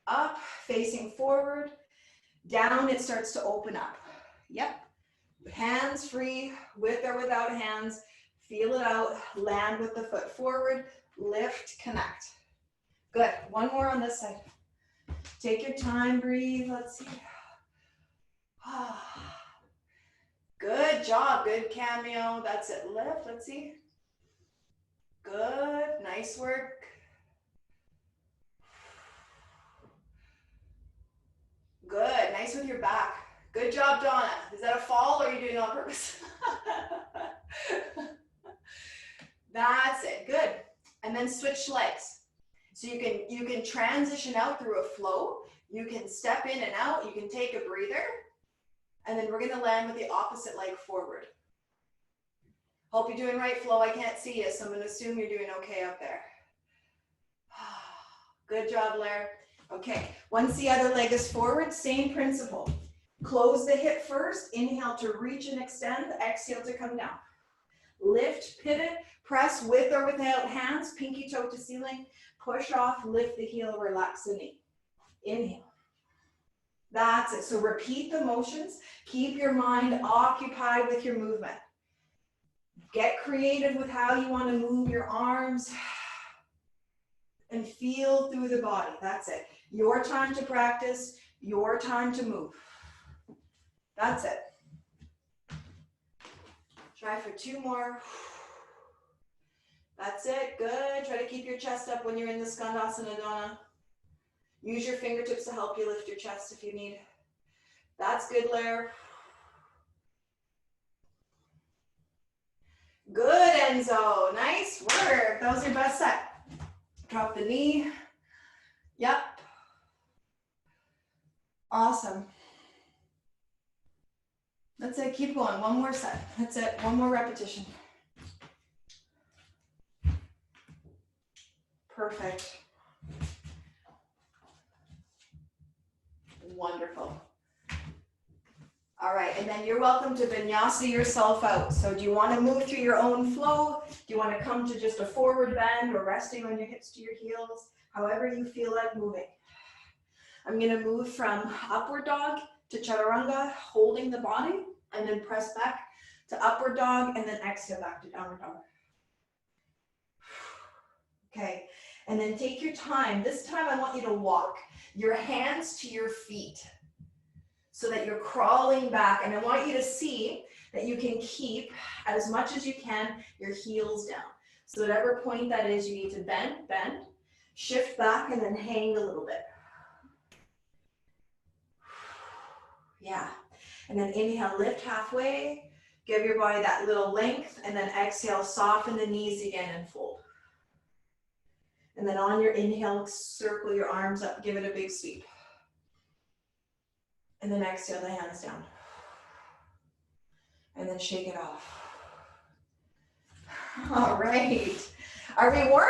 Up, facing forward. Down, it starts to open up. Yep. Hands free, with or without hands. Feel it out. Land with the foot forward. Lift, connect. Good. One more on this side. Take your time, breathe. Let's see. Good job. Good cameo. That's it. Lift. Let's see. Good. Nice work. Good. Nice with your back. Good job, Donna. Is that a fall or are you doing it on purpose? That's it. Good. And then switch legs. So you can transition out through a flow. You can step in and out. You can take a breather. And then we're going to land with the opposite leg forward. Hope you're doing right, Flo. I can't see you, so I'm going to assume you're doing okay up there. Good job, Blair. Okay, once the other leg is forward, same principle. Close the hip first. Inhale to reach and extend. Exhale to come down. Lift, pivot, press with or without hands. Pinky toe to ceiling. Push off, lift the heel, relax the knee. Inhale. That's it. So repeat the motions. Keep your mind occupied with your movement. Get creative with how you want to move your arms and feel through the body. That's it. Your time to practice, your time to move. That's it. Try for 2 more. That's it. Good. Try to keep your chest up when you're in the Skandasana, Donna. Use your fingertips to help you lift your chest if you need. That's good, Blair. Good, Enzo. Nice work. That was your best set. Drop the knee. Yep. Awesome. That's it. Keep going. One more set. That's it. One more repetition. Perfect. Wonderful. All right, and then you're welcome to vinyasa yourself out. So do you want to move through your own flow? Do you want to come to just a forward bend or resting on your hips to your heels? However you feel like moving. I'm going to move from upward dog to chaturanga, holding the body, and then press back to upward dog, and then exhale back to downward dog. Okay, and then take your time. This time I want you to walk your hands to your feet so that you're crawling back, and I want you to see that you can keep, as much as you can, your heels down. So whatever point that is, you need to bend, shift back, and then hang a little bit. Yeah, and then inhale, lift halfway, give your body that little length, and then exhale, soften the knees again and fold. And then on your inhale, circle your arms up, give it a big sweep. And then exhale the hands down. And then shake it off. All right. Are we warm?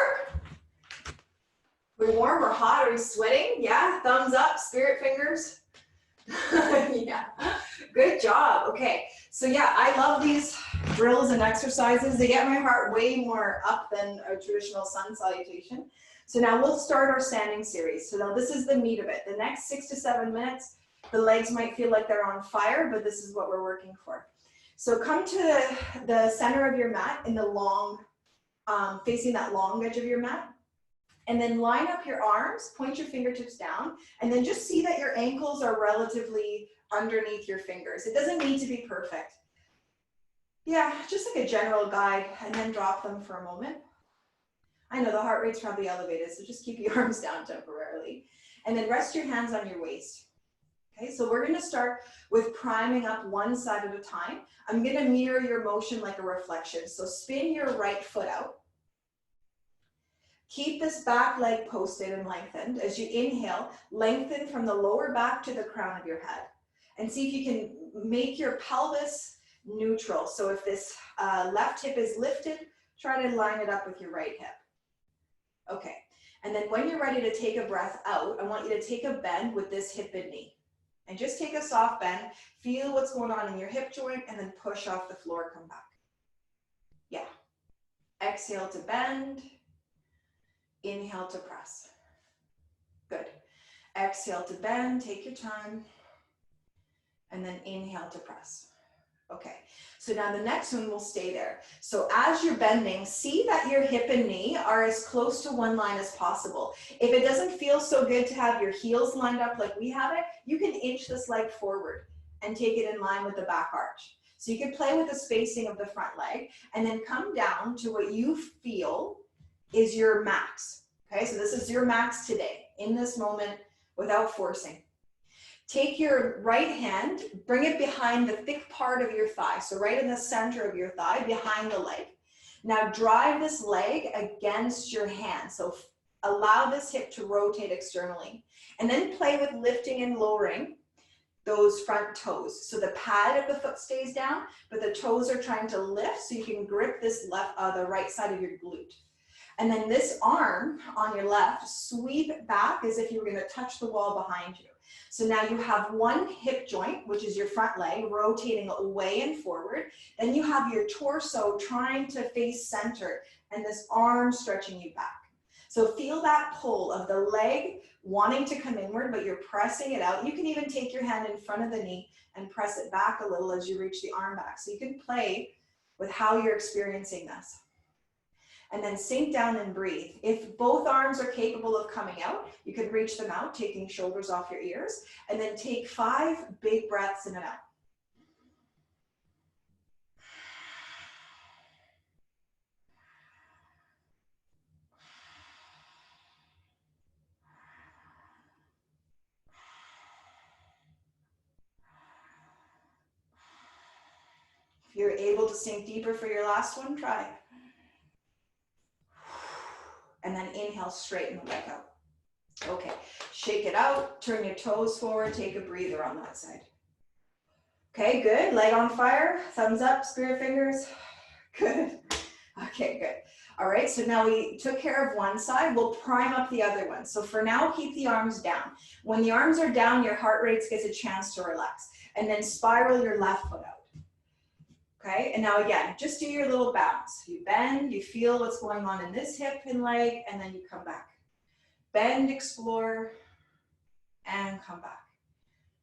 We warm or hot? Are we sweating? Yeah, thumbs up, spirit fingers. Yeah, good job. Okay, so yeah, I love these drills and exercises. They get my heart way more up than a traditional sun salutation. So now we'll start our standing series. So now this is the meat of it. The next 6 to 7 minutes, the legs might feel like they're on fire, but this is what we're working for. So come to the center of your mat in the long, facing that long edge of your mat. And then line up your arms, point your fingertips down, and then just see that your ankles are relatively underneath your fingers. It doesn't need to be perfect. Yeah, just like a general guide, and then drop them for a moment. I know the heart rate's probably elevated, so just keep your arms down temporarily. And then rest your hands on your waist. Okay, so we're gonna start with priming up one side at a time. I'm gonna mirror your motion like a reflection. So spin your right foot out. Keep this back leg posted and lengthened. As you inhale, lengthen from the lower back to the crown of your head. And see if you can make your pelvis neutral. So if this left hip is lifted, try to line it up with your right hip. Okay, and then when you're ready to take a breath out, I want you to take a bend with this hip and knee. And just take a soft bend, feel what's going on in your hip joint, and then push off the floor, come back. Yeah. Exhale to bend. Inhale to press. Good. Exhale to bend, take your time. And then inhale to press. Okay, so now the next one will stay there. So as you're bending, see that your hip and knee are as close to one line as possible. If it doesn't feel so good to have your heels lined up like we have it, you can inch this leg forward and take it in line with the back arch. So you can play with the spacing of the front leg and then come down to what you feel is your max. Okay, so this is your max today, in this moment, without forcing. Take your right hand, bring it behind the thick part of your thigh. So right in the center of your thigh, behind the leg. Now drive this leg against your hand. So allow this hip to rotate externally. And then play with lifting and lowering those front toes. So the pad of the foot stays down, but the toes are trying to lift so you can grip this the right side of your glute. And then this arm on your left, sweep back as if you were going to touch the wall behind you. So now you have one hip joint, which is your front leg, rotating away and forward. Then you have your torso trying to face center and this arm stretching you back. So feel that pull of the leg wanting to come inward, but you're pressing it out. You can even take your hand in front of the knee and press it back a little as you reach the arm back. So you can play with how you're experiencing this. And then sink down and breathe. If both arms are capable of coming out, you could reach them out, taking shoulders off your ears, and then take 5 big breaths in and out. If you're able to sink deeper for your last one, try. And then inhale, straighten the leg out. Okay, shake it out, turn your toes forward, take a breather on that side. Okay, good, leg on fire, thumbs up, spirit fingers, good. Okay, good. All right, so now we took care of one side, we'll prime up the other one. So for now, keep the arms down. When the arms are down, your heart rate gets a chance to relax. And then spiral your left foot out. Okay, and now again, just do your little bounce. You bend, you feel what's going on in this hip and leg, and then you come back. Bend, explore, and come back.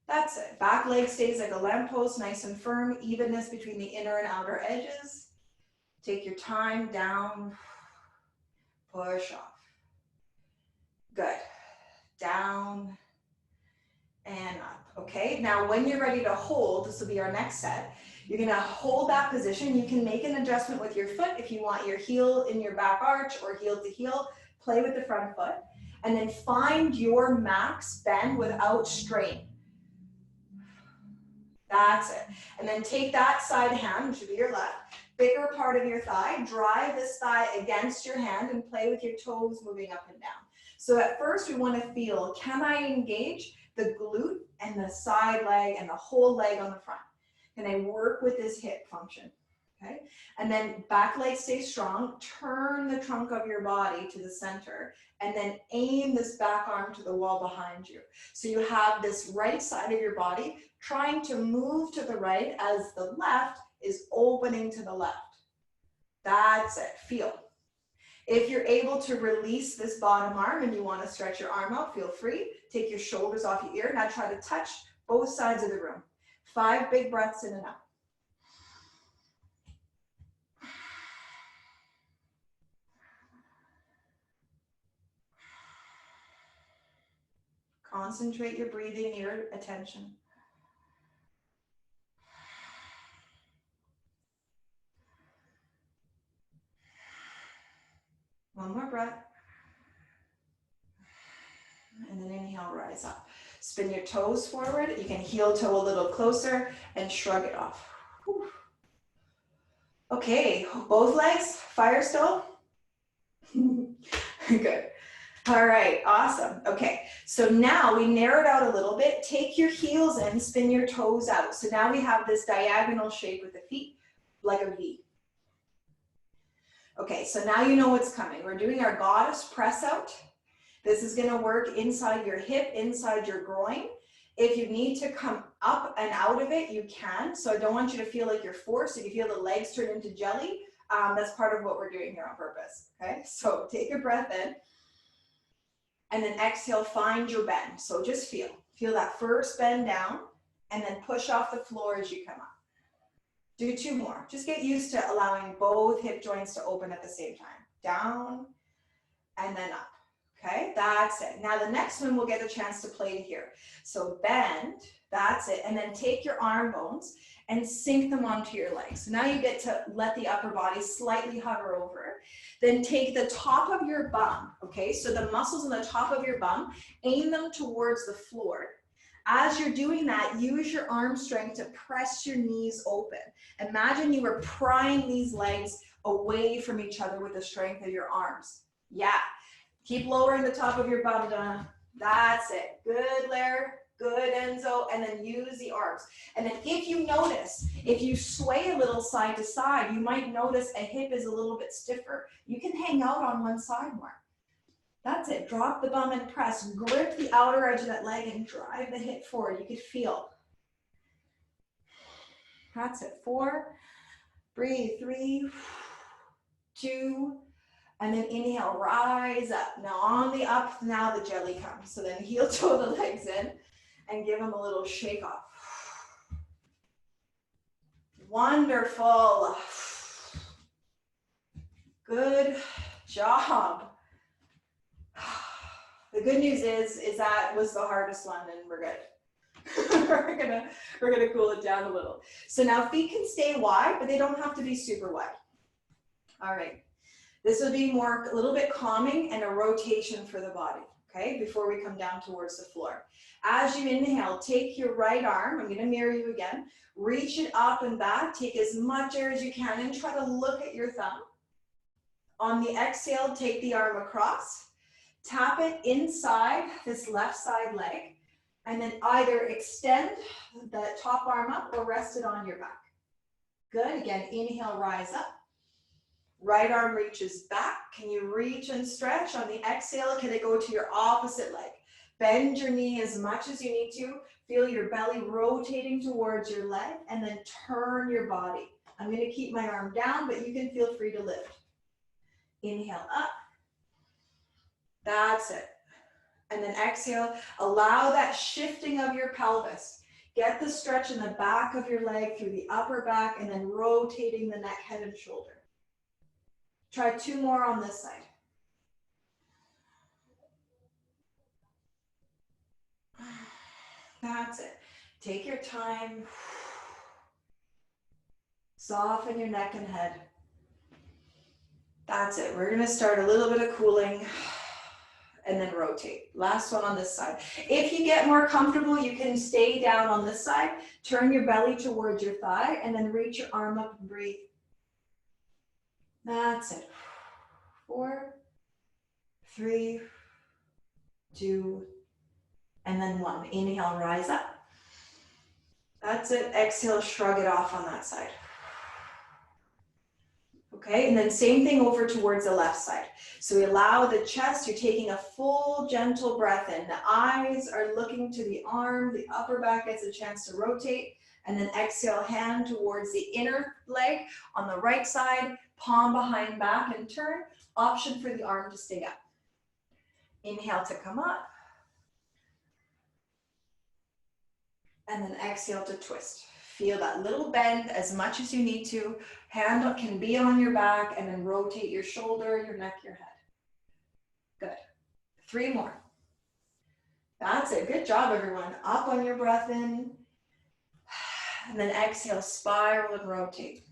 That's it. Back leg stays like a lamppost, nice and firm, evenness between the inner and outer edges. Take your time, down, push off. Good. Down and up. Okay, now when you're ready to hold, this will be our next set. You're gonna hold that position. You can make an adjustment with your foot if you want your heel in your back arch or heel to heel. Play with the front foot. And then find your max bend without strain. That's it. And then take that side hand, which would be your left, bigger part of your thigh, drive this thigh against your hand and play with your toes moving up and down. So at first we want to feel, can I engage the glute and the side leg and the whole leg on the front? Can I work with this hip function? Okay, and then back leg stays strong, turn the trunk of your body to the center, and then aim this back arm to the wall behind you. So you have this right side of your body trying to move to the right as the left is opening to the left. That's it, feel. If you're able to release this bottom arm and you want to stretch your arm out, feel free. Take your shoulders off your ear. Now try to touch both sides of the room. 5 big breaths in and out. Concentrate your breathing, your attention. One more breath. And then inhale, rise up. Spin your toes forward. You can heel toe a little closer and shrug it off. Whew. Okay, both legs, fire still. Good. All right, awesome. Okay, so now we narrowed out a little bit. Take your heels in, spin your toes out. So now we have this diagonal shape with the feet, like a V. Okay, so now you know what's coming. We're doing our goddess press out. This is gonna work inside your hip, inside your groin. If you need to come up and out of it, you can. So I don't want you to feel like you're forced. If you feel the legs turn into jelly, that's part of what we're doing here on purpose, okay? So take a breath in, and then exhale, find your bend. So just feel that first bend down, and then push off the floor as you come up. Do 2 more. Just get used to allowing both hip joints to open at the same time. Down, and then up. Okay, that's it. Now the next one we'll get a chance to play here. So bend, that's it. And then take your arm bones and sink them onto your legs. So now you get to let the upper body slightly hover over. Then take the top of your bum, okay? So the muscles on the top of your bum, aim them towards the floor. As you're doing that, use your arm strength to press your knees open. Imagine you were prying these legs away from each other with the strength of your arms. Yeah. Keep lowering the top of your bum down. That's it. Good, Blair. Good, Enzo. And then use the arms. And then if you notice, if you sway a little side to side, you might notice a hip is a little bit stiffer. You can hang out on one side more. That's it. Drop the bum and press. Grip the outer edge of that leg and drive the hip forward. You could feel. That's it. 4. Breathe. 3, 2, and then inhale, rise up. Now on the up, now the jelly comes. So then heel toe the legs in and give them a little shake off. Wonderful. Good job. The good news is that was the hardest one and we're good. we're gonna cool it down a little. So now feet can stay wide, but they don't have to be super wide. All right. This will be more, a little bit calming and a rotation for the body, okay, before we come down towards the floor. As you inhale, take your right arm, I'm gonna mirror you again, reach it up and back, take as much air as you can and try to look at your thumb. On the exhale, take the arm across, tap it inside this left side leg, and then either extend the top arm up or rest it on your back. Good, again, inhale, rise up. Right arm reaches back. Can you reach and stretch? On the exhale, can it go to your opposite leg? Bend your knee as much as you need to. Feel your belly rotating towards your leg and then turn your body. I'm going to keep my arm down, but you can feel free to lift. Inhale up. That's it. And then exhale. Allow that shifting of your pelvis. Get the stretch in the back of your leg through the upper back and then rotating the neck, head, and shoulder. Try 2 more on this side. That's it. Take your time. Soften your neck and head. That's it. We're going to start a little bit of cooling and then rotate. Last one on this side. If you get more comfortable, you can stay down on this side. Turn your belly towards your thigh and then reach your arm up and breathe. That's it. 4, 3, 2, and then 1. Inhale, rise up. That's it. Exhale, shrug it off on that side. Okay, and then same thing over towards the left side. So we allow the chest, you're taking a full gentle breath in. The eyes are looking to the arm, the upper back gets a chance to rotate, and then exhale, hand towards the inner leg on the right side, palm behind back and turn. Option for the arm to stay up. Inhale to come up. And then exhale to twist. Feel that little bend as much as you need to. Hand can be on your back and then rotate your shoulder, your neck, your head. Good. 3 more. That's it. Good job, everyone. Up on your breath in. And then exhale, spiral and rotate.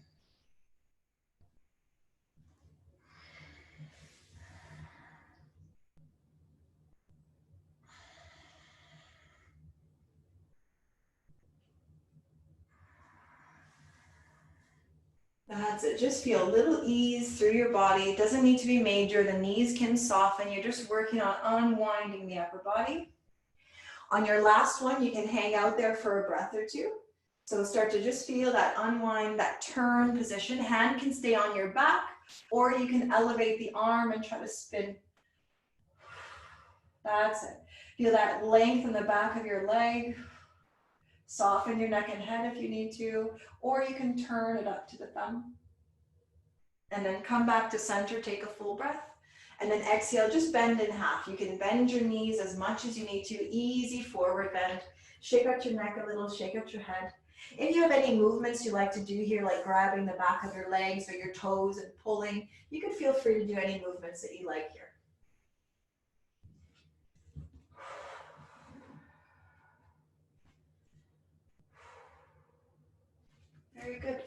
That's it. Just feel a little ease through your body. It doesn't need to be major. The knees can soften. You're just working on unwinding the upper body. On your last one, you can hang out there for a breath or two. So start to just feel that unwind, that turn position. Hand can stay on your back, or you can elevate the arm and try to spin. That's it. Feel that length in the back of your leg. Soften your neck and head if you need to, or you can turn it up to the thumb. And then come back to center, take a full breath. And then exhale, just bend in half. You can bend your knees as much as you need to. Easy forward bend. Shake out your neck a little, shake out your head. If you have any movements you like to do here, like grabbing the back of your legs or your toes and pulling, you can feel free to do any movements that you like here. Very good.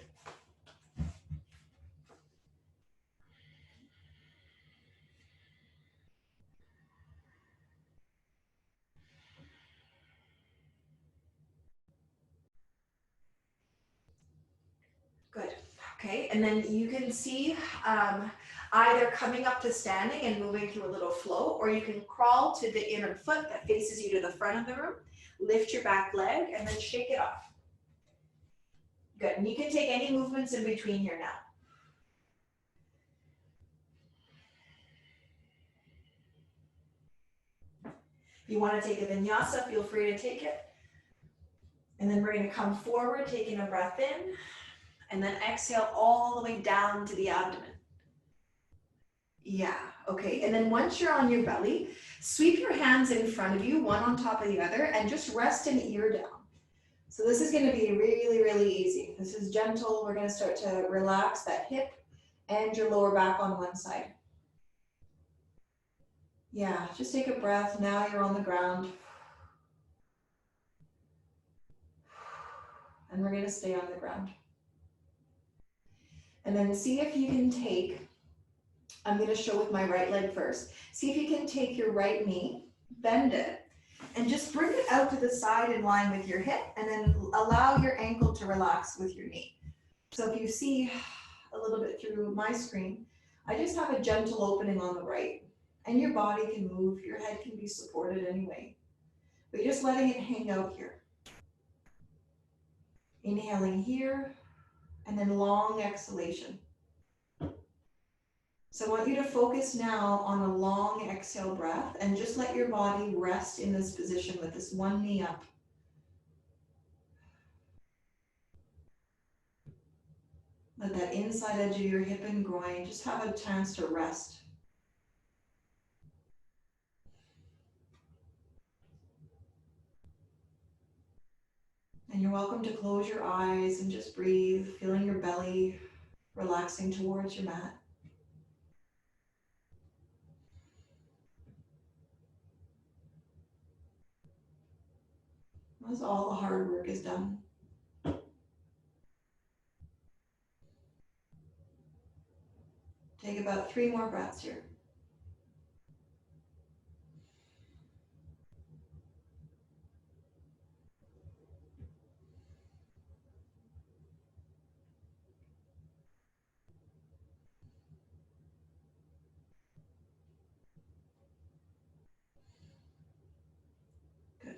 Good. Okay, and then you can see either coming up to standing and moving through a little flow, or you can crawl to the inner foot that faces you to the front of the room, lift your back leg, and then shake it off. Good, and you can take any movements in between here now. If you want to take a vinyasa, feel free to take it. And then we're going to come forward, taking a breath in, and then exhale all the way down to the abdomen. Yeah, okay. And then once you're on your belly, sweep your hands in front of you, one on top of the other, and just rest an ear down. So this is going to be really, really easy. This is gentle. We're going to start to relax that hip and your lower back on one side. Yeah, just take a breath. Now you're on the ground. And we're going to stay on the ground. And then see if you can take, I'm going to show with my right leg first. See if you can take your right knee, bend it, and just bring it out to the side in line with your hip, and then allow your ankle to relax with your knee. So if you see a little bit through my screen, I just have a gentle opening on the right, and your body can move, your head can be supported anyway. But you're just letting it hang out here. Inhaling here, and then long exhalation. So I want you to focus now on a long exhale breath and just let your body rest in this position with this one knee up. Let that inside edge of your hip and groin just have a chance to rest. And you're welcome to close your eyes and just breathe, feeling your belly relaxing towards your mat. Once all the hard work is done, take about 3 more breaths here. Good.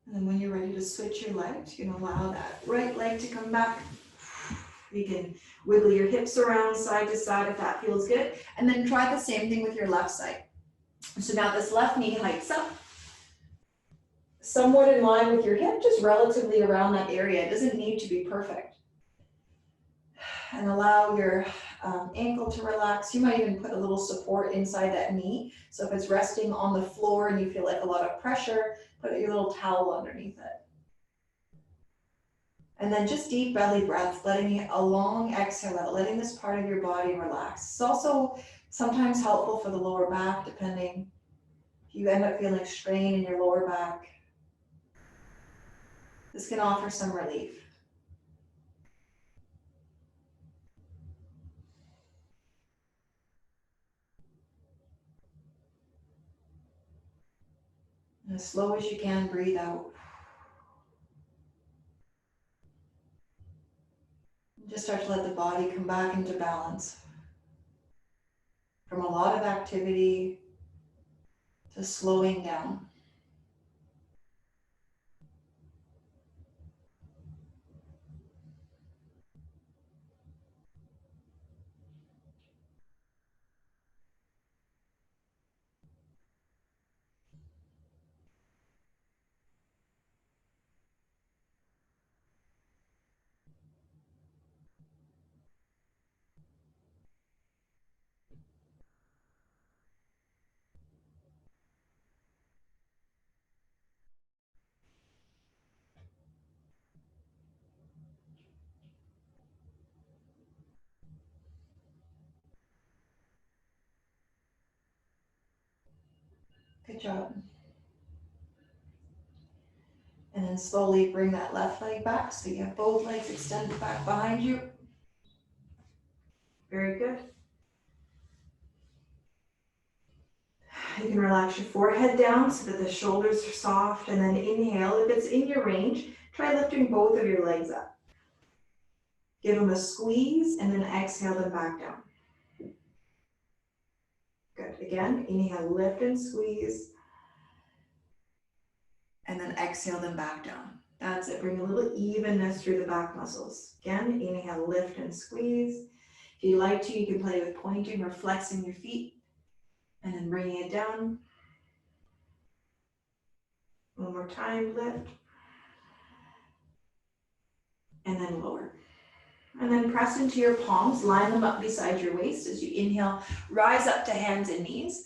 And then when you're ready to switch your legs, you can allow that right leg to come back. You can wiggle your hips around side to side if that feels good. And then try the same thing with your left side. So now this left knee hikes up, somewhat in line with your hip, just relatively around that area. It doesn't need to be perfect. And allow your ankle to relax. You might even put a little support inside that knee. So if it's resting on the floor and you feel like a lot of pressure, put your little towel underneath it. And then just deep belly breath, letting a long exhale out, letting this part of your body relax. It's also sometimes helpful for the lower back, depending if you end up feeling strain in your lower back. This can offer some relief. And as slow as you can, breathe out. Just start to let the body come back into balance. From a lot of activity to slowing down. Good job. And then slowly bring that left leg back so you have both legs extended back behind you. Very good. You can relax your forehead down so that the shoulders are soft, and then inhale. If it's in your range, try lifting both of your legs up. Give them a squeeze and then exhale them back down. Good. Again, inhale, lift and squeeze. And then exhale them back down. That's it. Bring a little evenness through the back muscles. Again, inhale, lift and squeeze. If you like to, you can play with pointing or flexing your feet and then bringing it down. One more time, lift. And then lower. And then press into your palms, line them up beside your waist as you inhale, rise up to hands and knees.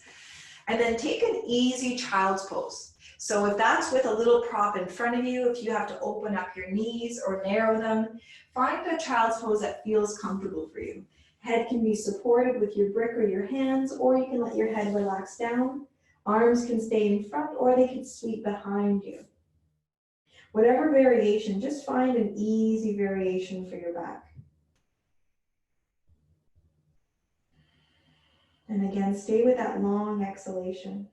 And then take an easy child's pose. So if that's with a little prop in front of you, if you have to open up your knees or narrow them, find a child's pose that feels comfortable for you. Head can be supported with your brick or your hands, or you can let your head relax down. Arms can stay in front, or they can sweep behind you. Whatever variation, just find an easy variation for your back. And again, stay with that long exhalation.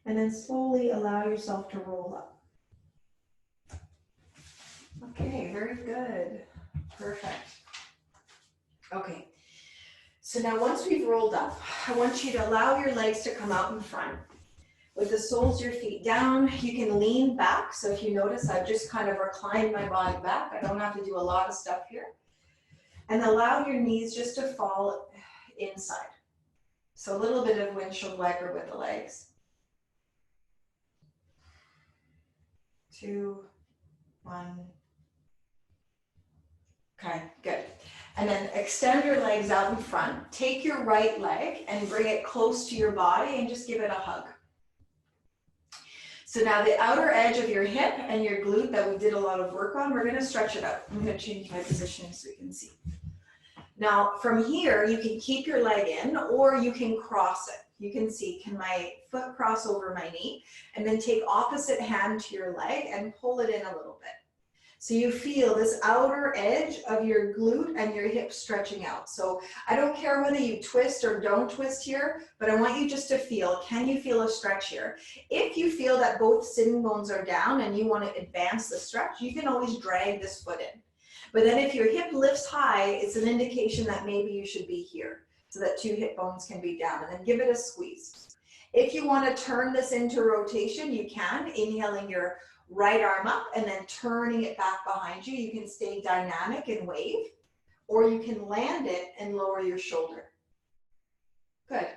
And then slowly allow yourself to roll up. Okay, very good. Perfect. Okay, so now once we've rolled up, I want you to allow your legs to come out in front. With the soles of your feet down, you can lean back. So if you notice, I've just kind of reclined my body back. I don't have to do a lot of stuff here. And allow your knees just to fall inside. So a little bit of windshield wiper with the legs. 2, 1. Okay, good. And then extend your legs out in front. Take your right leg and bring it close to your body and just give it a hug. So now the outer edge of your hip and your glute that we did a lot of work on, we're going to stretch it out. I'm going to change my position so you can see. Now from here, you can keep your leg in or you can cross it. You can see, can my foot cross over my knee? And then take opposite hand to your leg and pull it in a little bit. So you feel this outer edge of your glute and your hip stretching out. So I don't care whether you twist or don't twist here, but I want you just to feel, can you feel a stretch here? If you feel that both sitting bones are down and you want to advance the stretch, you can always drag this foot in. But then if your hip lifts high, it's an indication that maybe you should be here so that 2 hip bones can be down, and then give it a squeeze. If you want to turn this into rotation, you can, inhaling your right arm up and then turning it back behind you. You can stay dynamic and wave, or you can land it and lower your shoulder. Good.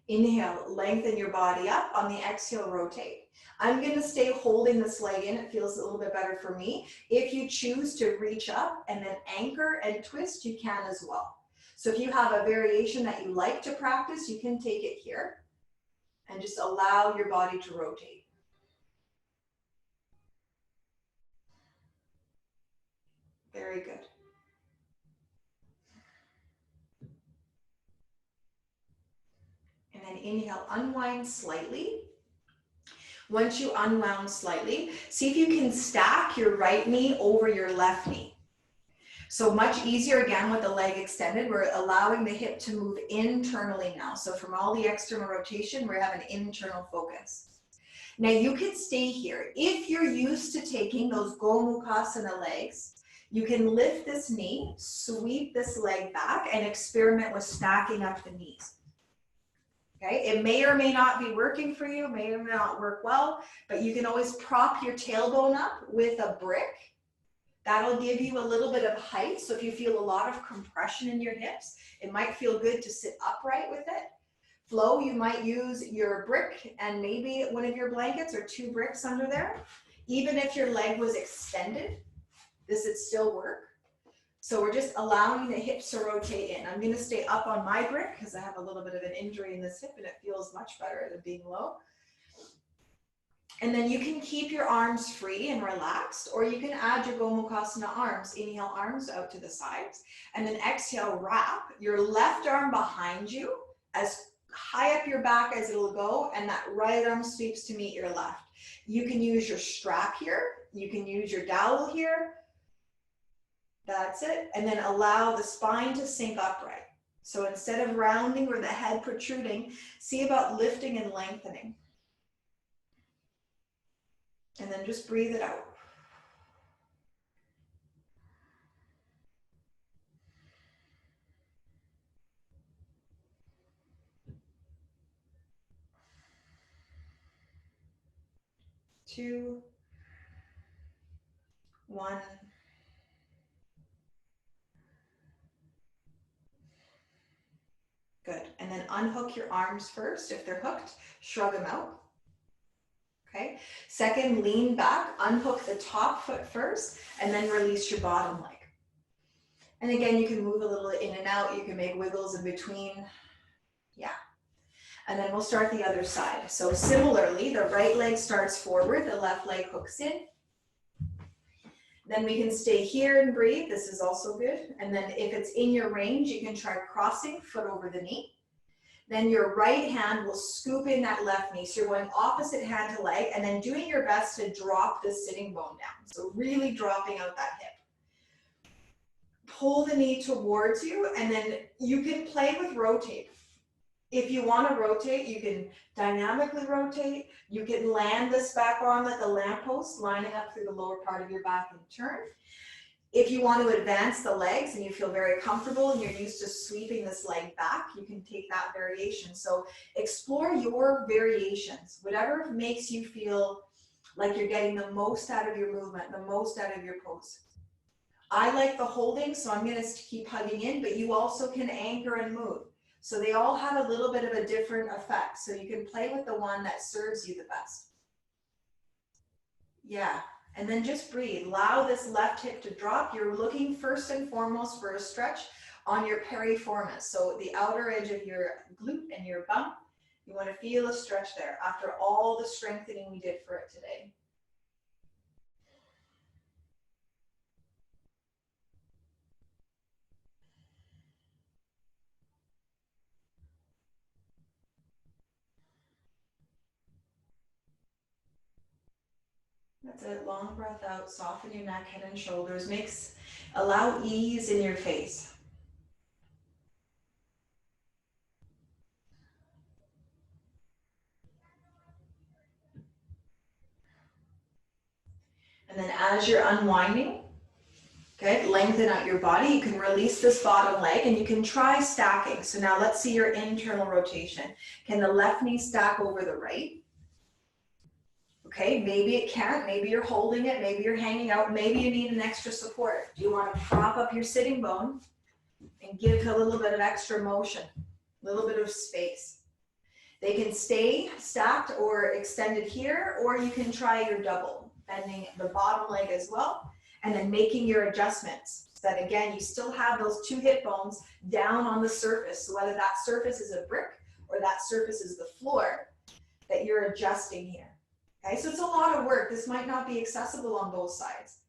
Inhale, lengthen your body up. On the exhale, rotate. I'm gonna stay holding this leg in. It feels a little bit better for me. If you choose to reach up and then anchor and twist, you can as well. So if you have a variation that you like to practice, you can take it here and just allow your body to rotate. Very good. And then inhale, unwind slightly. Once you unwound slightly, see if you can stack your right knee over your left knee. So much easier again with the leg extended. We're allowing the hip to move internally now. So from all the external rotation, we're having internal focus. Now you can stay here. If you're used to taking those Gomukhasana legs, you can lift this knee, sweep this leg back, and experiment with stacking up the knees. Okay, it may or may not be working for you, may or may not work well, but you can always prop your tailbone up with a brick. That'll give you a little bit of height. So if you feel a lot of compression in your hips, it might feel good to sit upright with it. Flow, you might use your brick and maybe one of your blankets or 2 bricks under there. Even if your leg was extended, this would still work. So we're just allowing the hips to rotate in. I'm gonna stay up on my brick because I have a little bit of an injury in this hip and it feels much better than being low. And then you can keep your arms free and relaxed, or you can add your Gomukhasana arms. Inhale, arms out to the sides, and then exhale, wrap your left arm behind you as high up your back as it'll go, and that right arm sweeps to meet your left. You can use your strap here, you can use your dowel here. That's it. And then allow the spine to sink upright. So instead of rounding or the head protruding, see about lifting and lengthening. And then just breathe it out. Two, one. Good. And then unhook your arms first. If they're hooked, shrug them out. Okay. Second, lean back, unhook the top foot first, and then release your bottom leg. And again, you can move a little in and out. You can make wiggles in between. Yeah. And then we'll start the other side. So similarly, the right leg starts forward, the left leg hooks in. Then we can stay here and breathe. This is also good. And then if it's in your range, you can try crossing foot over the knee. Then your right hand will scoop in that left knee. So you're going opposite hand to leg and then doing your best to drop the sitting bone down. So really dropping out that hip. Pull the knee towards you and then you can play with rotate. If you want to rotate, you can dynamically rotate. You can land this back arm like a lamppost, lining up through the lower part of your back and turn. If you want to advance the legs and you feel very comfortable and you're used to sweeping this leg back, you can take that variation. So explore your variations, whatever makes you feel like you're getting the most out of your movement, the most out of your pose. I like the holding, so I'm going to keep hugging in, but you also can anchor and move. So they all have a little bit of a different effect. So you can play with the one that serves you the best. Yeah. And then just breathe. Allow this left hip to drop. You're looking first and foremost for a stretch on your piriformis. So the outer edge of your glute and your bum. You want to feel a stretch there after all the strengthening we did for it today. That's it. Long breath out. Soften your neck, head, and shoulders. Allow ease in your face. And then as you're unwinding, okay, lengthen out your body. You can release this bottom leg and you can try stacking. So now let's see your internal rotation. Can the left knee stack over the right? Okay, maybe it can't, maybe you're holding it, maybe you're hanging out, maybe you need an extra support. Do you want to prop up your sitting bone and give a little bit of extra motion, a little bit of space? They can stay stacked or extended here, or you can try your double, bending the bottom leg as well, and then making your adjustments so that, again, you still have those 2 hip bones down on the surface. So whether that surface is a brick or that surface is the floor, that you're adjusting here. Okay, so it's a lot of work. This might not be accessible on both sides.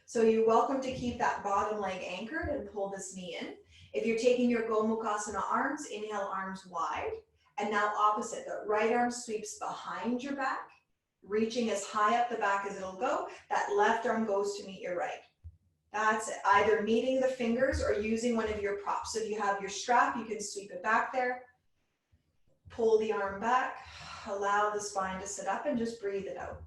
So you're welcome to keep that bottom leg anchored and pull this knee in. If you're taking your Gomukhasana arms, inhale, arms wide. And now opposite, the right arm sweeps behind your back, reaching as high up the back as it'll go. That left arm goes to meet your right. That's it. Either meeting the fingers or using one of your props. So if you have your strap, you can sweep it back there. Pull the arm back, allow the spine to sit up and just breathe it out.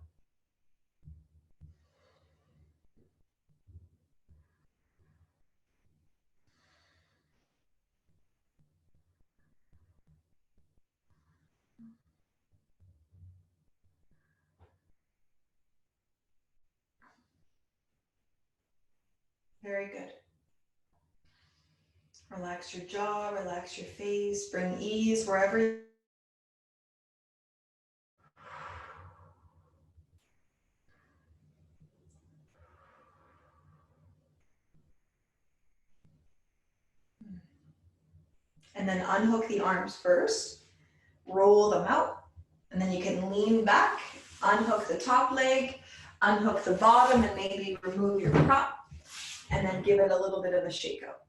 Very good. Relax your jaw, relax your face, bring ease wherever. And then unhook the arms first, roll them out, and then you can lean back, unhook the top leg, unhook the bottom, and maybe remove your prop, and then give it a little bit of a shake out.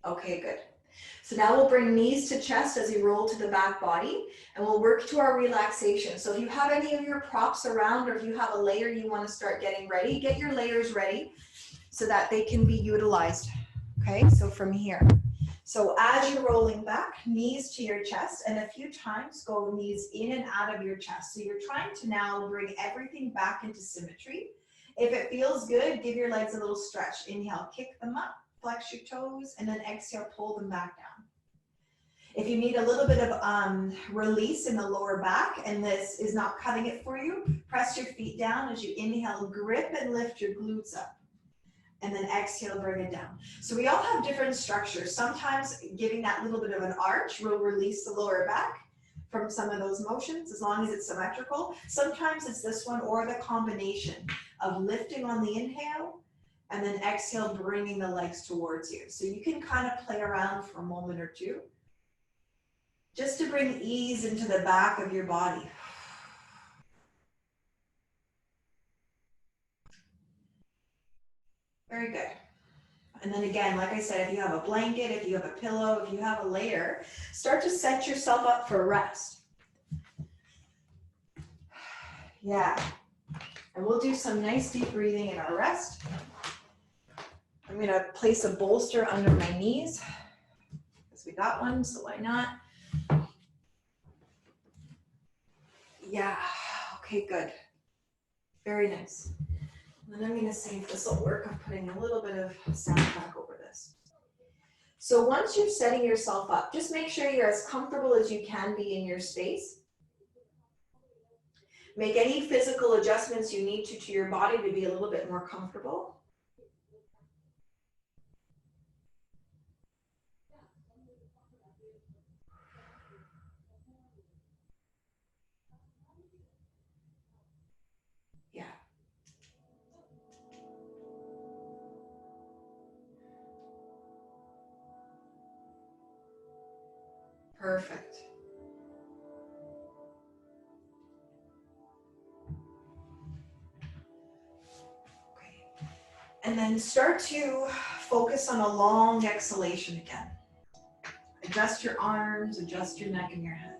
Okay, good. So now we'll bring knees to chest as you roll to the back body, and we'll work to our relaxation. So if you have any of your props around, or if you have a layer you want to start getting ready, get your layers ready so that they can be utilized. Okay, so from here. So as you're rolling back, knees to your chest, and a few times go knees in and out of your chest. So you're trying to now bring everything back into symmetry. If it feels good, give your legs a little stretch. Inhale, kick them up, flex your toes, and then exhale, pull them back down. If you need a little bit of release in the lower back and this is not cutting it for you, press your feet down as you inhale, grip and lift your glutes up. And then exhale, bring it down. So we all have different structures. Sometimes giving that little bit of an arch will release the lower back from some of those motions, as long as it's symmetrical. Sometimes it's this one or the combination of lifting on the inhale and then exhale, bringing the legs towards you. So you can kind of play around for a moment or two, just to bring ease into the back of your body. Very good. And then again, like I said, if you have a blanket, if you have a pillow, if you have a layer, start to set yourself up for rest. Yeah. And we'll do some nice deep breathing in our rest. I'm going to place a bolster under my knees because we got one, so why not? Yeah. Okay, good. Very nice. And then I'm going to see if this will work. I'm putting a little bit of soundtrack over this. So once you're setting yourself up, just make sure you're as comfortable as you can be in your space. Make any physical adjustments you need to your body to be a little bit more comfortable. Yeah. Perfect. Okay. And then start to focus on a long exhalation again. Adjust your arms, adjust your neck and your head.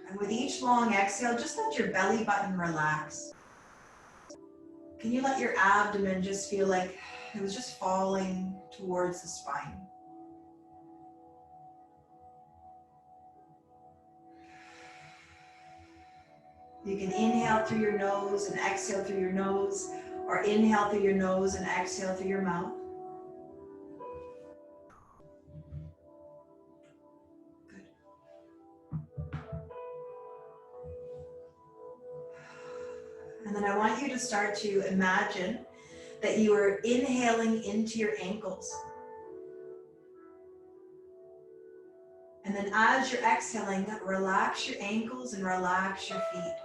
And with each long exhale, just let your belly button relax. Can you let your abdomen just feel like it was just falling towards the spine? You can inhale through your nose and exhale through your nose, or inhale through your nose and exhale through your mouth. Good. And then I want you to start to imagine that you are inhaling into your ankles. And then as you're exhaling, relax your ankles and relax your feet.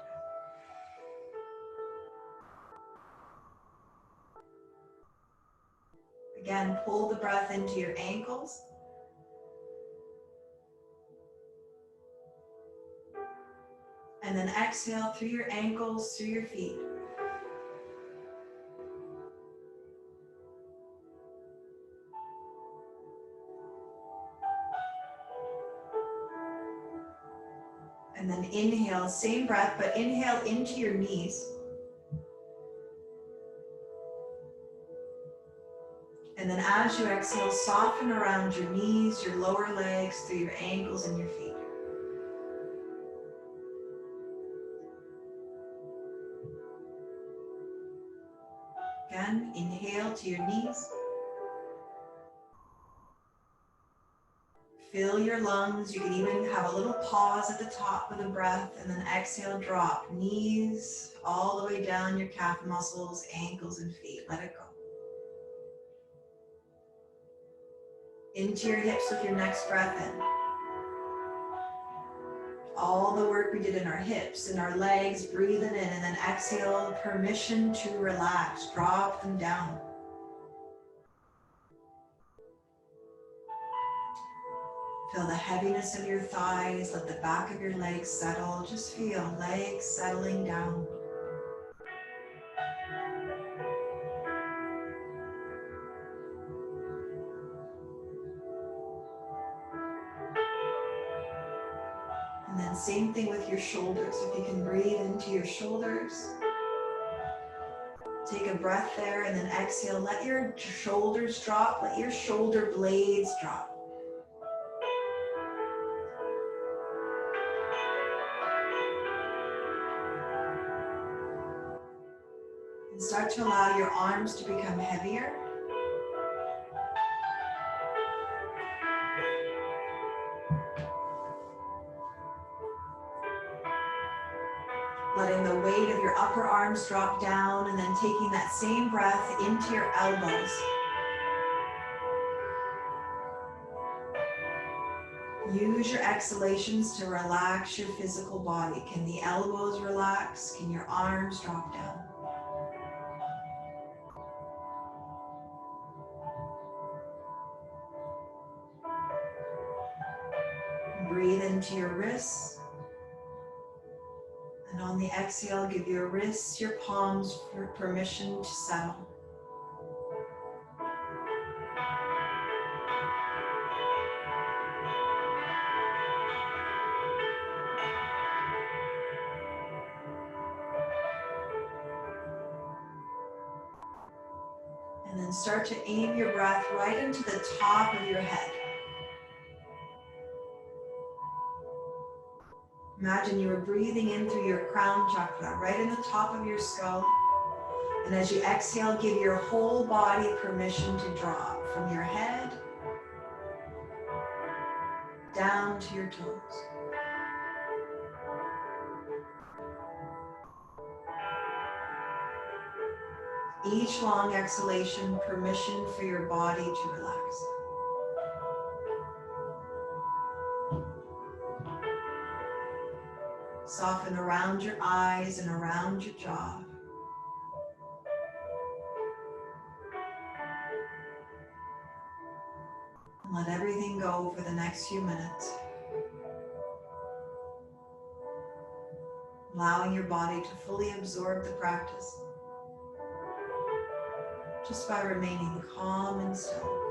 Again, pull the breath into your ankles. And then exhale through your ankles, through your feet. And then inhale, same breath, but inhale into your knees. And then as you exhale, soften around your knees, your lower legs, through your ankles and your feet. Again, inhale to your knees. Fill your lungs. You can even have a little pause at the top of the breath and then exhale, drop knees all the way down your calf muscles, ankles, and feet. Let it go. Into your hips with your next breath in. All the work we did in our hips and our legs, breathing in, and then exhale, permission to relax. Drop them down. Feel the heaviness of your thighs. Let the back of your legs settle. Just feel legs settling down. And then same thing with your shoulders. If you can breathe into your shoulders. Take a breath there and then exhale. Let your shoulders drop. Let your shoulder blades drop. And start to allow your arms to become heavier. Letting the weight of your upper arms drop down and then taking that same breath into your elbows. Use your exhalations to relax your physical body. Can the elbows relax? Can your arms drop down? Breathe into your wrists. And on the exhale, give your wrists, your palms permission to settle. And then start to aim your breath right into the top of your head. Imagine you were breathing in through your crown chakra, right in the top of your skull. And as you exhale, give your whole body permission to drop from your head down to your toes. Each long exhalation, permission for your body to relax. Soften around your eyes and around your jaw. And let everything go for the next few minutes. Allowing your body to fully absorb the practice just by remaining calm and still.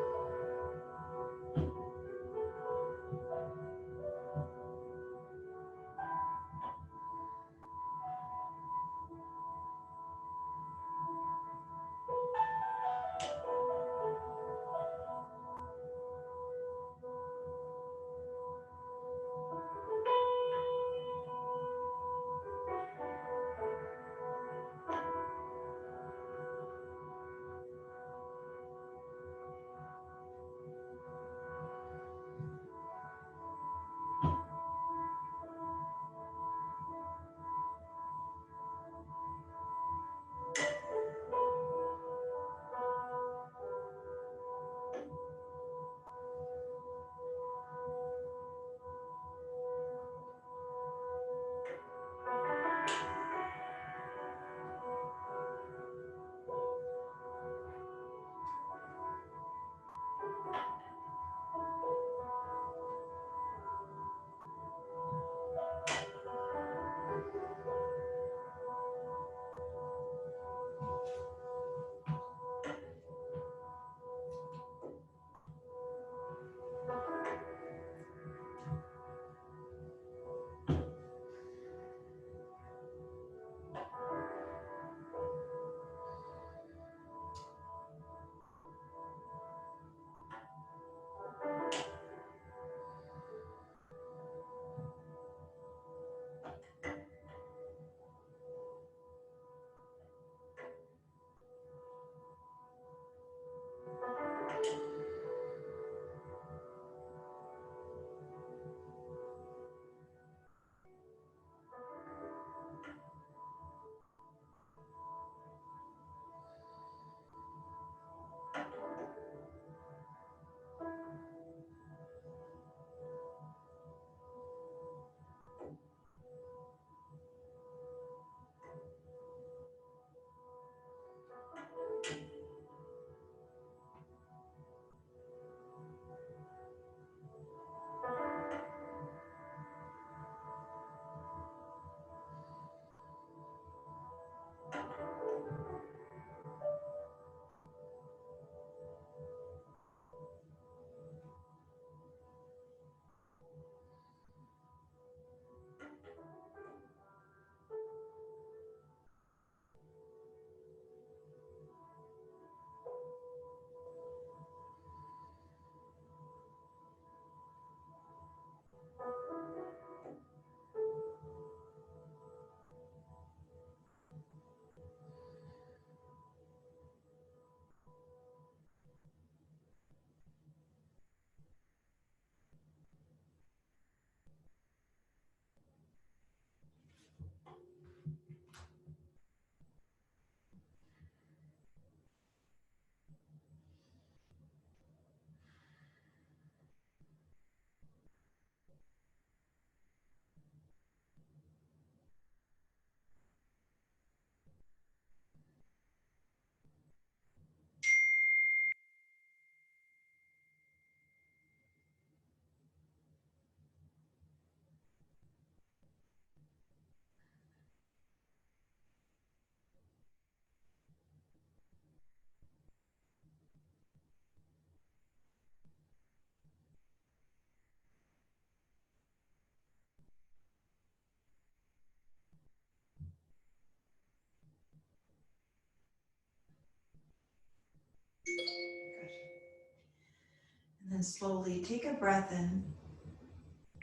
And slowly take a breath in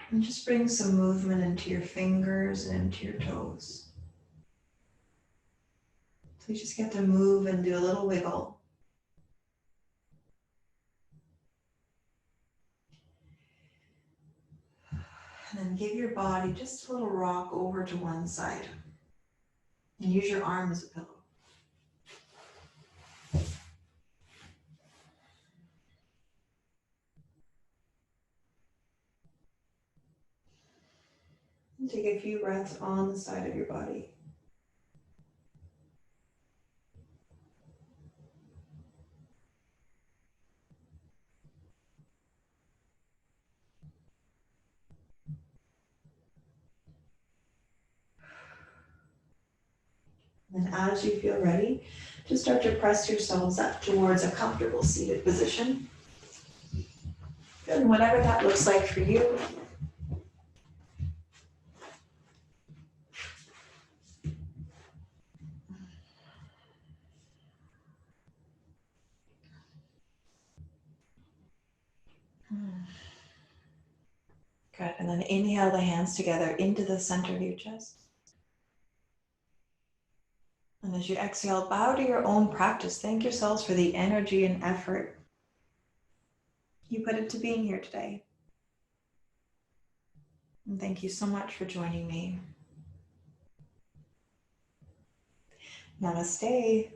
and just bring some movement into your fingers and into your toes. So you just get to move and do a little wiggle. And then give your body just a little rock over to one side. And use your arm as a pillow. And take a few breaths on the side of your body. And as you feel ready, just start to press yourselves up towards a comfortable seated position. And whatever that looks like for you. Good. And then inhale the hands together into the center of your chest. And as you exhale, bow to your own practice. Thank yourselves for the energy and effort you put into being here today. And thank you so much for joining me. Namaste.